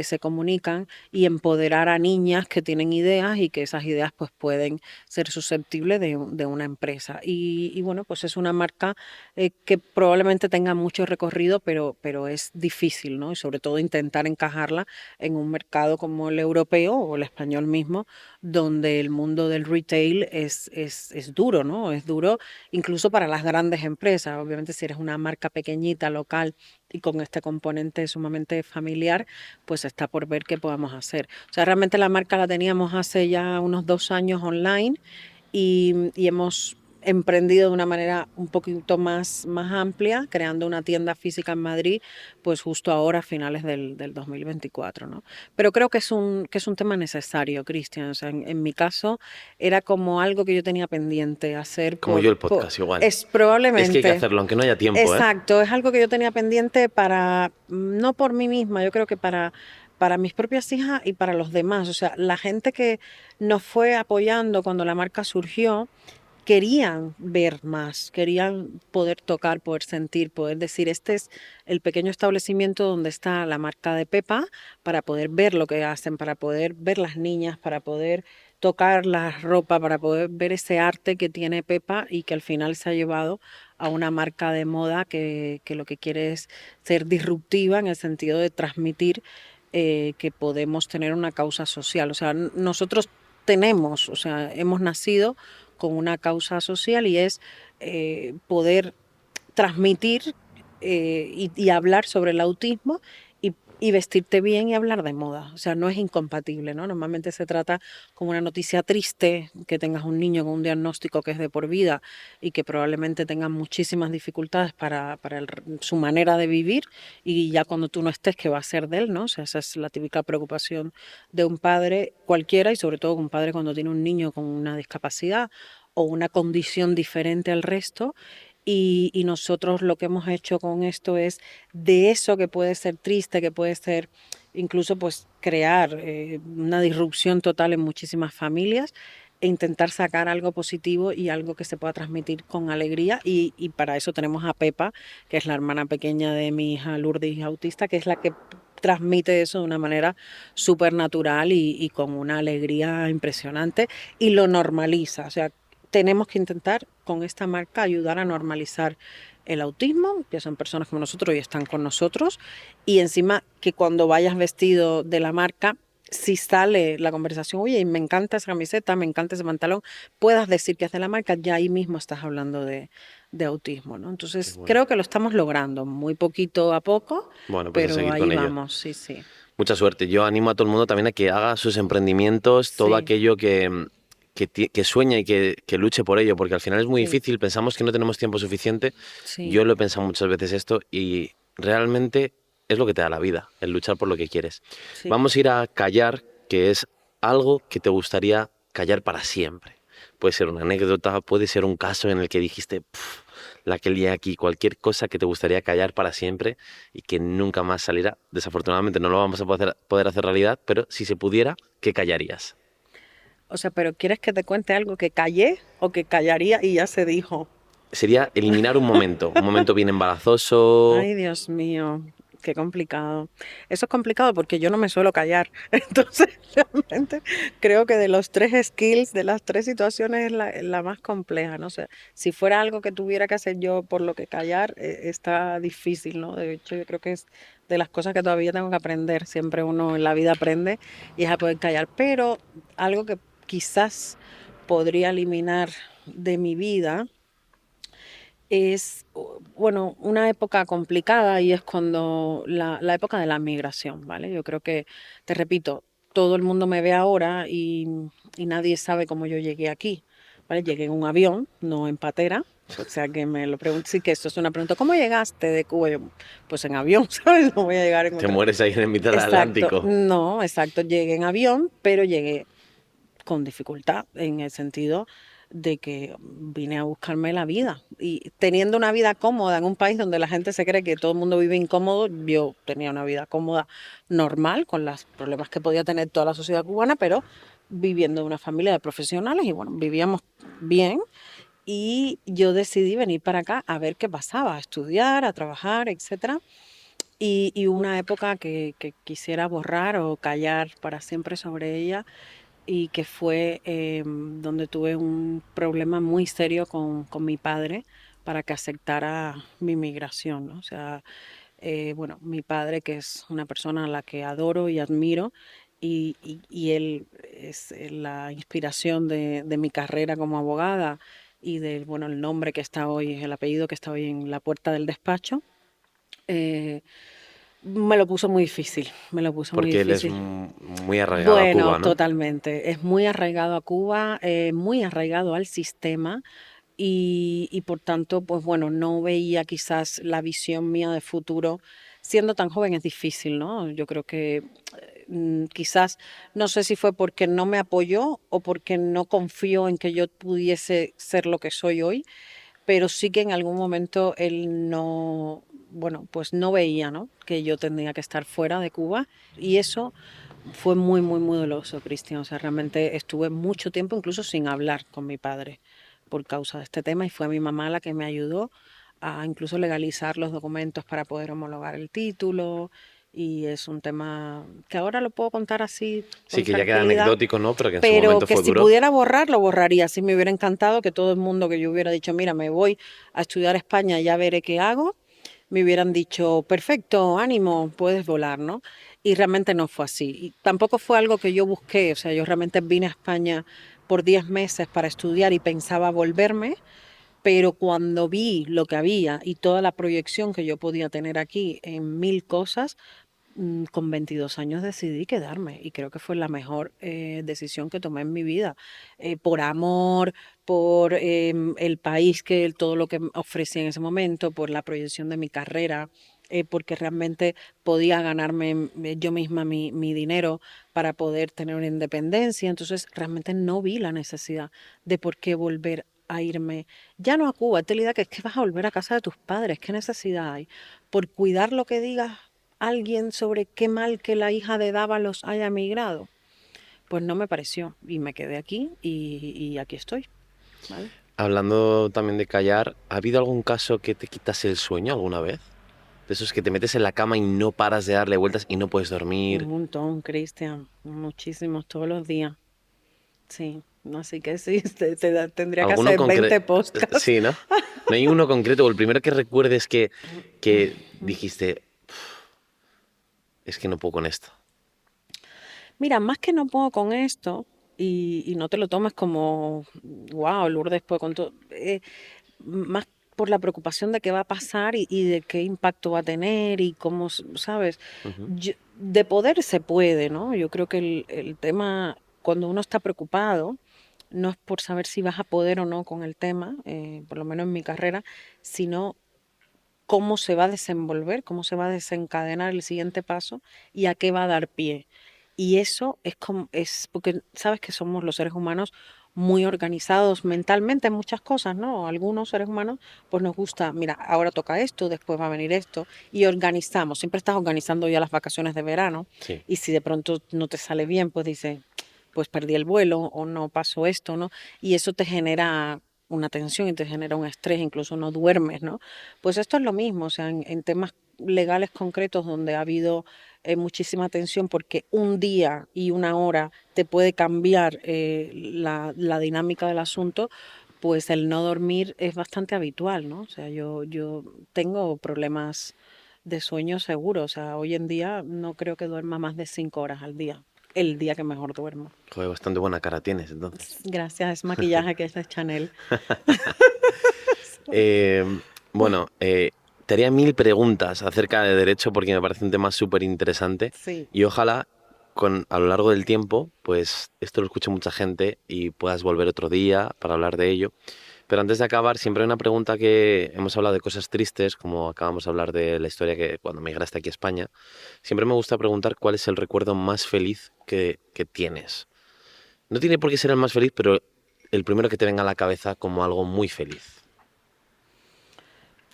se comunican y empoderar a niñas que tienen ideas y que esas ideas pues pueden ser susceptibles de una empresa. Y bueno, pues es una marca que probablemente tenga mucho recorrido, pero es difícil, ¿no? Y sobre todo intentar encajarla en un mercado como el europeo o el español mismo, donde el mundo del retail es duro, ¿no? Es duro incluso para las grandes empresas. Obviamente, si eres una marca pequeñita, local y con este componente sumamente familiar, pues está por ver qué podamos hacer. O sea, realmente la marca la teníamos hace ya unos 2 años online y hemos emprendido de una manera un poquito más amplia, creando una tienda física en Madrid, pues justo ahora, a finales del 2024, ¿no? Pero creo que es un tema necesario, Cristian. O sea, en mi caso era como algo que yo tenía pendiente hacer Como yo el podcast, igual. es Es que hay que probablemente, hacerlo, aunque no haya tiempo, ¿eh? exacto, es algo que yo tenía pendiente para, no por mí misma, yo creo que para mis propias hijas y para los demás. O sea, la gente que nos fue apoyando cuando la marca surgió, querían ver más, querían poder tocar, poder sentir, poder decir, este es el pequeño establecimiento donde está la marca de Pepa, para poder ver lo que hacen, para poder ver las niñas, para poder tocar la ropa, para poder ver ese arte que tiene Pepa y que al final se ha llevado a una marca de moda que lo que quiere es ser disruptiva en el sentido de transmitir que podemos tener una causa social. O sea, nosotros tenemos, o sea, hemos nacido con una causa social y es poder transmitir y hablar sobre el autismo y vestirte bien y hablar de moda. O sea, no es incompatible, ¿no? Normalmente se trata como una noticia triste que tengas un niño con un diagnóstico que es de por vida y que probablemente tenga muchísimas dificultades su manera de vivir y ya cuando tú no estés, ¿qué va a ser de él, no? O sea, esa es la típica preocupación de un padre cualquiera y sobre todo un padre cuando tiene un niño con una discapacidad o una condición diferente al resto. Y nosotros lo que hemos hecho con esto es de eso que puede ser triste, que puede ser incluso pues crear una disrupción total en muchísimas familias e intentar sacar algo positivo y algo que se pueda transmitir con alegría y para eso tenemos a Pepa, que es la hermana pequeña de mi hija Lourdes autista, que es la que transmite eso de una manera súper natural y con una alegría impresionante y lo normaliza. O sea, tenemos que intentar con esta marca ayudar a normalizar el autismo, que son personas como nosotros y están con nosotros, y encima que cuando vayas vestido de la marca, si sale la conversación, oye, me encanta esa camiseta, me encanta ese pantalón, puedas decir que es de la marca, ya ahí mismo estás hablando de autismo, ¿no? Qué Entonces bueno. creo que lo estamos logrando, muy poquito a poco, Bueno, pues a pero seguir ahí con ello. vamos, sí, sí, Mucha suerte. Yo animo a todo el mundo también a que haga sus emprendimientos, todo sí, aquello que sueña y que luche por ello, porque al final es muy sí, difícil, pensamos que no tenemos tiempo suficiente. sí, Yo lo he pensado muchas veces esto y realmente es lo que te da la vida, el luchar por lo que quieres. sí. Vamos a ir a callar, que es algo que te gustaría callar para siempre. puede ser una anécdota, puede ser un caso en el que dijiste, "Pf, la que lié aquí", cualquier cosa que te gustaría callar para siempre y que nunca más saliera. Desafortunadamente no lo vamos a poder hacer realidad, pero si se pudiera, ¿qué callarías? O sea, pero ¿quieres que te cuente algo que callé o que callaría y ya se dijo? Sería eliminar un momento bien embarazoso. Ay, Dios mío, qué complicado. Eso es complicado porque yo no me suelo callar. Entonces, realmente creo que de los tres skills, de las tres situaciones, es la más compleja, ¿no? O sea, si fuera algo que tuviera que hacer yo por lo que callar, está difícil, ¿no? De hecho, yo creo que es de las cosas que todavía tengo que aprender. Siempre uno en la vida aprende y es a poder callar. Pero algo que quizás podría eliminar de mi vida es, bueno, una época complicada y es cuando la época de la migración, ¿vale? Yo creo que, te repito, todo el mundo me ve ahora y nadie sabe cómo yo llegué aquí, ¿vale? Llegué en un avión, no en patera. O sea que me lo pregunto, sí que esto es una pregunta, ¿cómo llegaste de Cuba? Yo, pues en avión, ¿sabes? No voy a llegar en Te otra. mueres ahí en mitad del Exacto, Atlántico. no, exacto, llegué en avión, pero llegué con dificultad en el sentido de que vine a buscarme la vida y teniendo una vida cómoda en un país donde la gente se cree que todo el mundo vive incómodo, yo tenía una vida cómoda normal con los problemas que podía tener toda la sociedad cubana, pero viviendo en una familia de profesionales y bueno, vivíamos bien y yo decidí venir para acá a ver qué pasaba, a estudiar, a trabajar, etcétera. Y una época que quisiera borrar o callar para siempre sobre ella y que fue donde tuve un problema muy serio con mi padre para que aceptara mi migración, ¿no? O sea, bueno, mi padre, que es una persona a la que adoro y admiro, y él es la inspiración de mi carrera como abogada y del, bueno, el nombre que está hoy, el apellido que está hoy en la puerta del despacho. eh, Me lo puso muy difícil, me lo puso muy Porque él es difícil. muy arraigado a Bueno, Cuba, ¿no? totalmente. Es muy arraigado a Cuba, muy arraigado al sistema y por tanto, pues bueno, no veía quizás la visión mía de futuro. Siendo tan joven es difícil, ¿no? Yo creo que quizás, no sé si fue porque no me apoyó o porque no confió en que yo pudiese ser lo que soy hoy, pero sí que en algún momento él no, bueno, pues no veía, ¿no? Que yo tendría que estar fuera de Cuba y eso fue muy, muy, muy doloroso, Cristian. O sea, realmente estuve mucho tiempo incluso sin hablar con mi padre por causa de este tema y fue mi mamá la que me ayudó a incluso legalizar los documentos para poder homologar el título y es un tema que ahora lo puedo contar así Sí, con que ya queda tranquilidad, anecdótico, ¿no? Pero que en su pero momento que fue si duro. pudiera borrar, lo borraría. Sí me hubiera encantado que todo el mundo que yo hubiera dicho, mira, me voy a estudiar a España, ya veré qué hago, me hubieran dicho, perfecto, ánimo, puedes volar, ¿no? Y realmente no fue así. Y tampoco fue algo que yo busqué, o sea, yo realmente vine a España por 10 meses para estudiar y pensaba volverme, pero cuando vi lo que había y toda la proyección que yo podía tener aquí en mil cosas, con 22 años decidí quedarme y creo que fue la mejor decisión que tomé en mi vida. Por amor, por el país, que todo lo que me ofrecía en ese momento, por la proyección de mi carrera, porque realmente podía ganarme yo misma mi dinero para poder tener una independencia. Entonces realmente no vi la necesidad de por qué volver a irme, ya no a Cuba, te la idea que es que vas a volver a casa de tus padres, ¿qué necesidad hay? Por cuidar lo que digas alguien sobre qué mal que la hija de Dávalos haya emigrado. Pues no me pareció y me quedé aquí y aquí estoy, ¿vale? Hablando también de callar, ¿ha habido algún caso que te quitase el sueño alguna vez? De esos que te metes en la cama y no paras de darle vueltas y no puedes Un dormir. montón, Cristian, muchísimos todos los días. Sí, así que sí, tendría que ¿Alguno hacer 20 concreto? podcasts. Sí, ¿no? No hay uno concreto, o el primero que recuerdes que dijiste, es que no puedo con esto. Mira, más que no puedo con esto, y no te lo tomes como, wow, Lourdes, pues con todo, más por la preocupación de qué va a pasar y de qué impacto va a tener y cómo, ¿sabes? Ujú. De poder se puede, ¿no? Yo creo que el tema, cuando uno está preocupado, no es por saber si vas a poder o no con el tema, por lo menos en mi carrera, sino cómo se va a desenvolver, cómo se va a desencadenar el siguiente paso y a qué va a dar pie. Y eso es como, es porque sabes que somos los seres humanos muy organizados mentalmente en muchas cosas, ¿no? Algunos seres humanos, pues nos gusta, mira, ahora toca esto, después va a venir esto, y organizamos. Siempre estás organizando ya las vacaciones de verano, Sí. y si de pronto no te sale bien, pues dices, pues perdí el vuelo o no pasó esto, ¿no? Y eso te genera una tensión y te genera un estrés, incluso no duermes, ¿no? Pues esto es lo mismo, o sea, en temas legales concretos donde ha habido muchísima tensión porque un día y una hora te puede cambiar la dinámica del asunto, pues el no dormir es bastante habitual, ¿no? O sea, yo tengo problemas de sueño seguro, o sea, hoy en día no creo que duerma más de 5 horas al día, el día que mejor duermo. Joder, bastante buena cara tienes, entonces. Gracias, es maquillaje que es de Chanel. Eh, bueno, te haría 1000 preguntas acerca de derecho porque me parece un tema súper interesante Sí. y ojalá a lo largo del tiempo, pues esto lo escuche mucha gente y puedas volver otro día para hablar de ello. Pero antes de acabar, siempre hay una pregunta que hemos hablado de cosas tristes, como acabamos de hablar de la historia que cuando migraste aquí a España. Siempre me gusta preguntar cuál es el recuerdo más feliz que tienes. No tiene por qué ser el más feliz, pero el primero que te venga a la cabeza como algo muy feliz.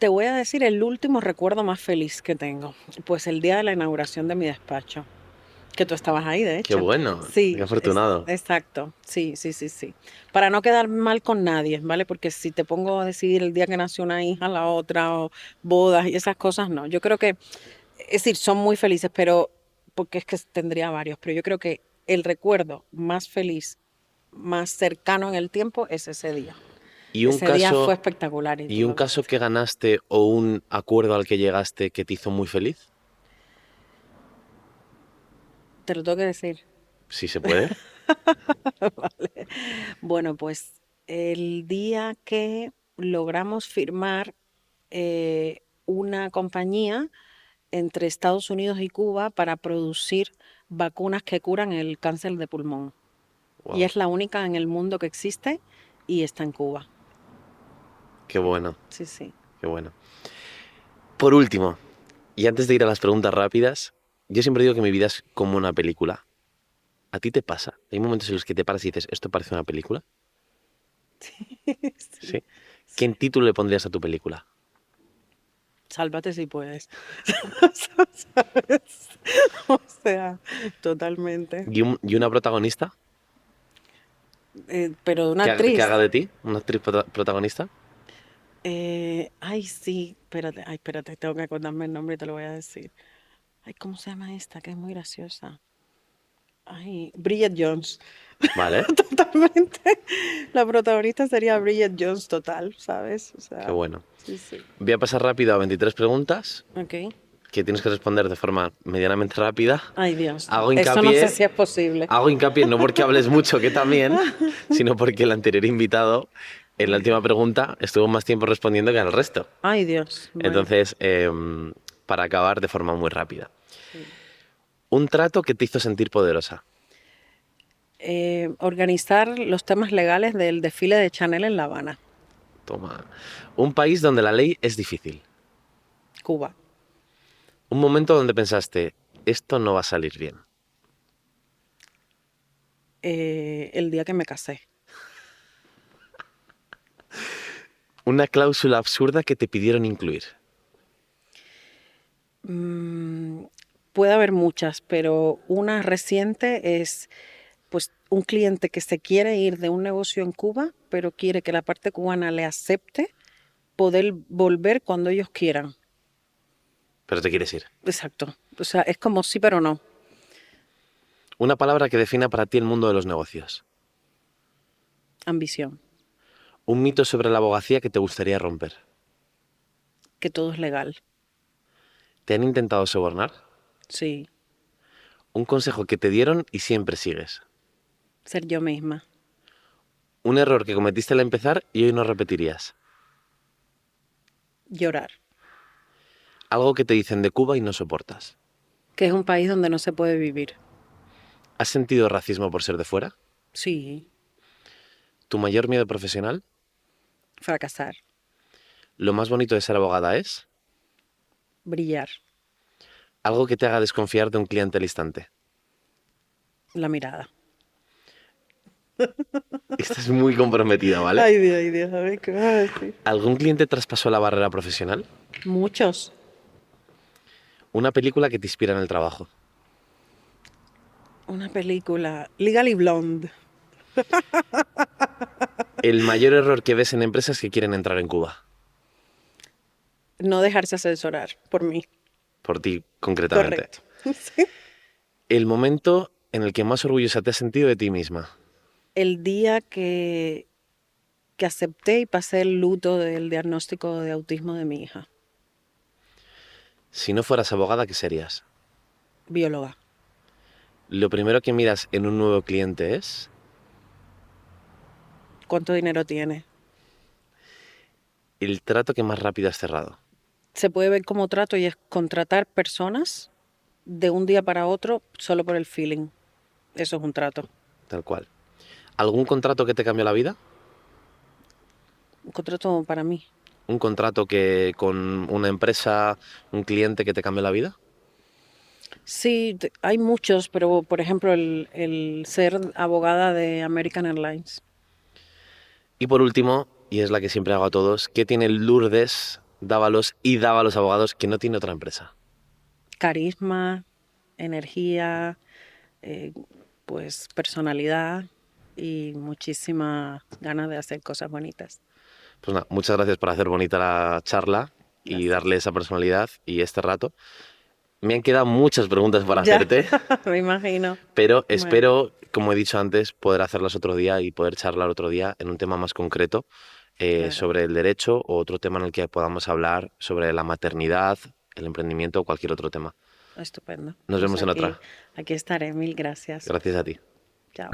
Te voy a decir el último recuerdo más feliz que tengo, pues el día de la inauguración de mi despacho, que tú estabas ahí, de Qué hecho. bueno, qué Sí, afortunado. exacto, sí, sí, sí, sí. Para no quedar mal con nadie, ¿vale? Porque si te pongo a decidir el día que nació una hija, la otra, o bodas y esas cosas, no. Yo creo que, es decir, son muy felices, pero, porque es que tendría varios, pero yo creo que el recuerdo más feliz, más cercano en el tiempo, es ese día. ¿Y un Ese día fue caso, espectacular, y un caso indudablemente. que ganaste o un acuerdo al que llegaste que te hizo muy feliz? Te lo tengo que decir. Si se puede. Bueno, pues el día que logramos firmar una compañía entre Estados Unidos y Cuba para producir vacunas que curan el cáncer de pulmón. Y Wow, es la única en el mundo que existe y está en Cuba. qué bueno, Sí, sí. qué bueno. Por último, y antes de ir a las preguntas rápidas, yo siempre digo que mi vida es como una película. ¿A ti te pasa? Hay momentos en los que te paras y dices, ¿esto parece una película? Sí, ¿Sí? ¿Qué sí. título le pondrías a tu película? Sálvate si puedes. ¿Sabes? O sea, totalmente. ¿Y una protagonista Pero una que actriz. haga de ti? ¿Una actriz protagonista? Ay, sí, espérate, tengo que acordarme el nombre y te lo voy a decir. Ay, ¿cómo se llama esta? Que es muy graciosa. Ay, Bridget Jones. Vale, Totalmente. La protagonista sería Bridget Jones total, ¿sabes? O qué sea, bueno. sí, sí. Voy a pasar rápido a 23 preguntas Ok. que tienes que responder de forma medianamente rápida. Ay, Dios. Hago Eso no sé hincapié, si es posible. hago hincapié no porque hables mucho, que también, sino porque el anterior invitado en la última pregunta estuvo más tiempo respondiendo que al resto. Ay, Dios. Bueno, Entonces, para acabar de forma muy rápida. sí. Un trato que te hizo sentir poderosa. Organizar los temas legales del desfile de Chanel en La Habana, Toma. Un país donde la ley es difícil. Cuba. Un momento donde pensaste, esto no va a salir bien. El día que me casé. Una cláusula absurda que te pidieron incluir. Mm, puede haber muchas, pero una reciente es pues un cliente que se quiere ir de un negocio en Cuba, pero quiere que la parte cubana le acepte poder volver cuando ellos quieran. Pero te quieres ir. Exacto. O sea, es como sí, pero no. Una palabra que defina para ti el mundo de los negocios. Ambición. Un mito sobre la abogacía que te gustaría romper. Que todo es legal. ¿Te han intentado sobornar? Sí. Un consejo que te dieron y siempre sigues. Ser yo misma. Un error que cometiste al empezar y hoy no repetirías. Llorar. Algo que te dicen de Cuba y no soportas. Que es un país donde no se puede vivir. ¿Has sentido racismo por ser de fuera? Sí. ¿Tu mayor miedo profesional? Fracasar. ¿Lo más bonito de ser abogada es? Brillar. Algo que te haga desconfiar de un cliente al instante. La mirada. Estás muy comprometida, ¿vale? Ay, Dios, a ver qué vas a decir. ¿Algún cliente traspasó la barrera profesional? Muchos. Una película que te inspira en el trabajo. Una película, Legally Blonde. El mayor error que ves en empresas que quieren entrar en Cuba. No dejarse asesorar por mí. Por ti, concretamente. Correcto. Sí. El momento en el que más orgullosa te has sentido de ti misma. El día que acepté y pasé el luto del diagnóstico de autismo de mi hija, Si no fueras abogada, ¿qué serías? bióloga. Lo primero que miras en un nuevo cliente es ¿Cuánto dinero tiene? el trato que más rápido has cerrado. Se puede ver como trato y es contratar personas de un día para otro solo por el feeling. Eso es un trato. Tal cual. ¿Algún contrato que te cambió la vida? Un contrato para mí. ¿Un contrato que con una empresa, un cliente que te cambió la vida? Sí, hay muchos, pero por ejemplo el ser abogada de American Airlines. Y por último, y es la que siempre hago a todos, ¿qué tiene Lourdes Dávalos y Dávalos Abogados que no tiene otra empresa? Carisma, energía, eh, pues personalidad y muchísimas ganas de hacer cosas bonitas. Pues nada, muchas gracias por hacer bonita la charla y Gracias. darle esa personalidad y este rato. Me han quedado muchas preguntas para Ya, hacerte, me imagino. pero Bueno, espero, como he dicho antes, poder hacerlas otro día y poder charlar otro día en un tema más concreto claro, sobre el derecho o otro tema en el que podamos hablar sobre la maternidad, el emprendimiento o cualquier otro tema. estupendo. Nos Pues vemos en otra. aquí estaré. Mil gracias. Gracias a ti. Chao.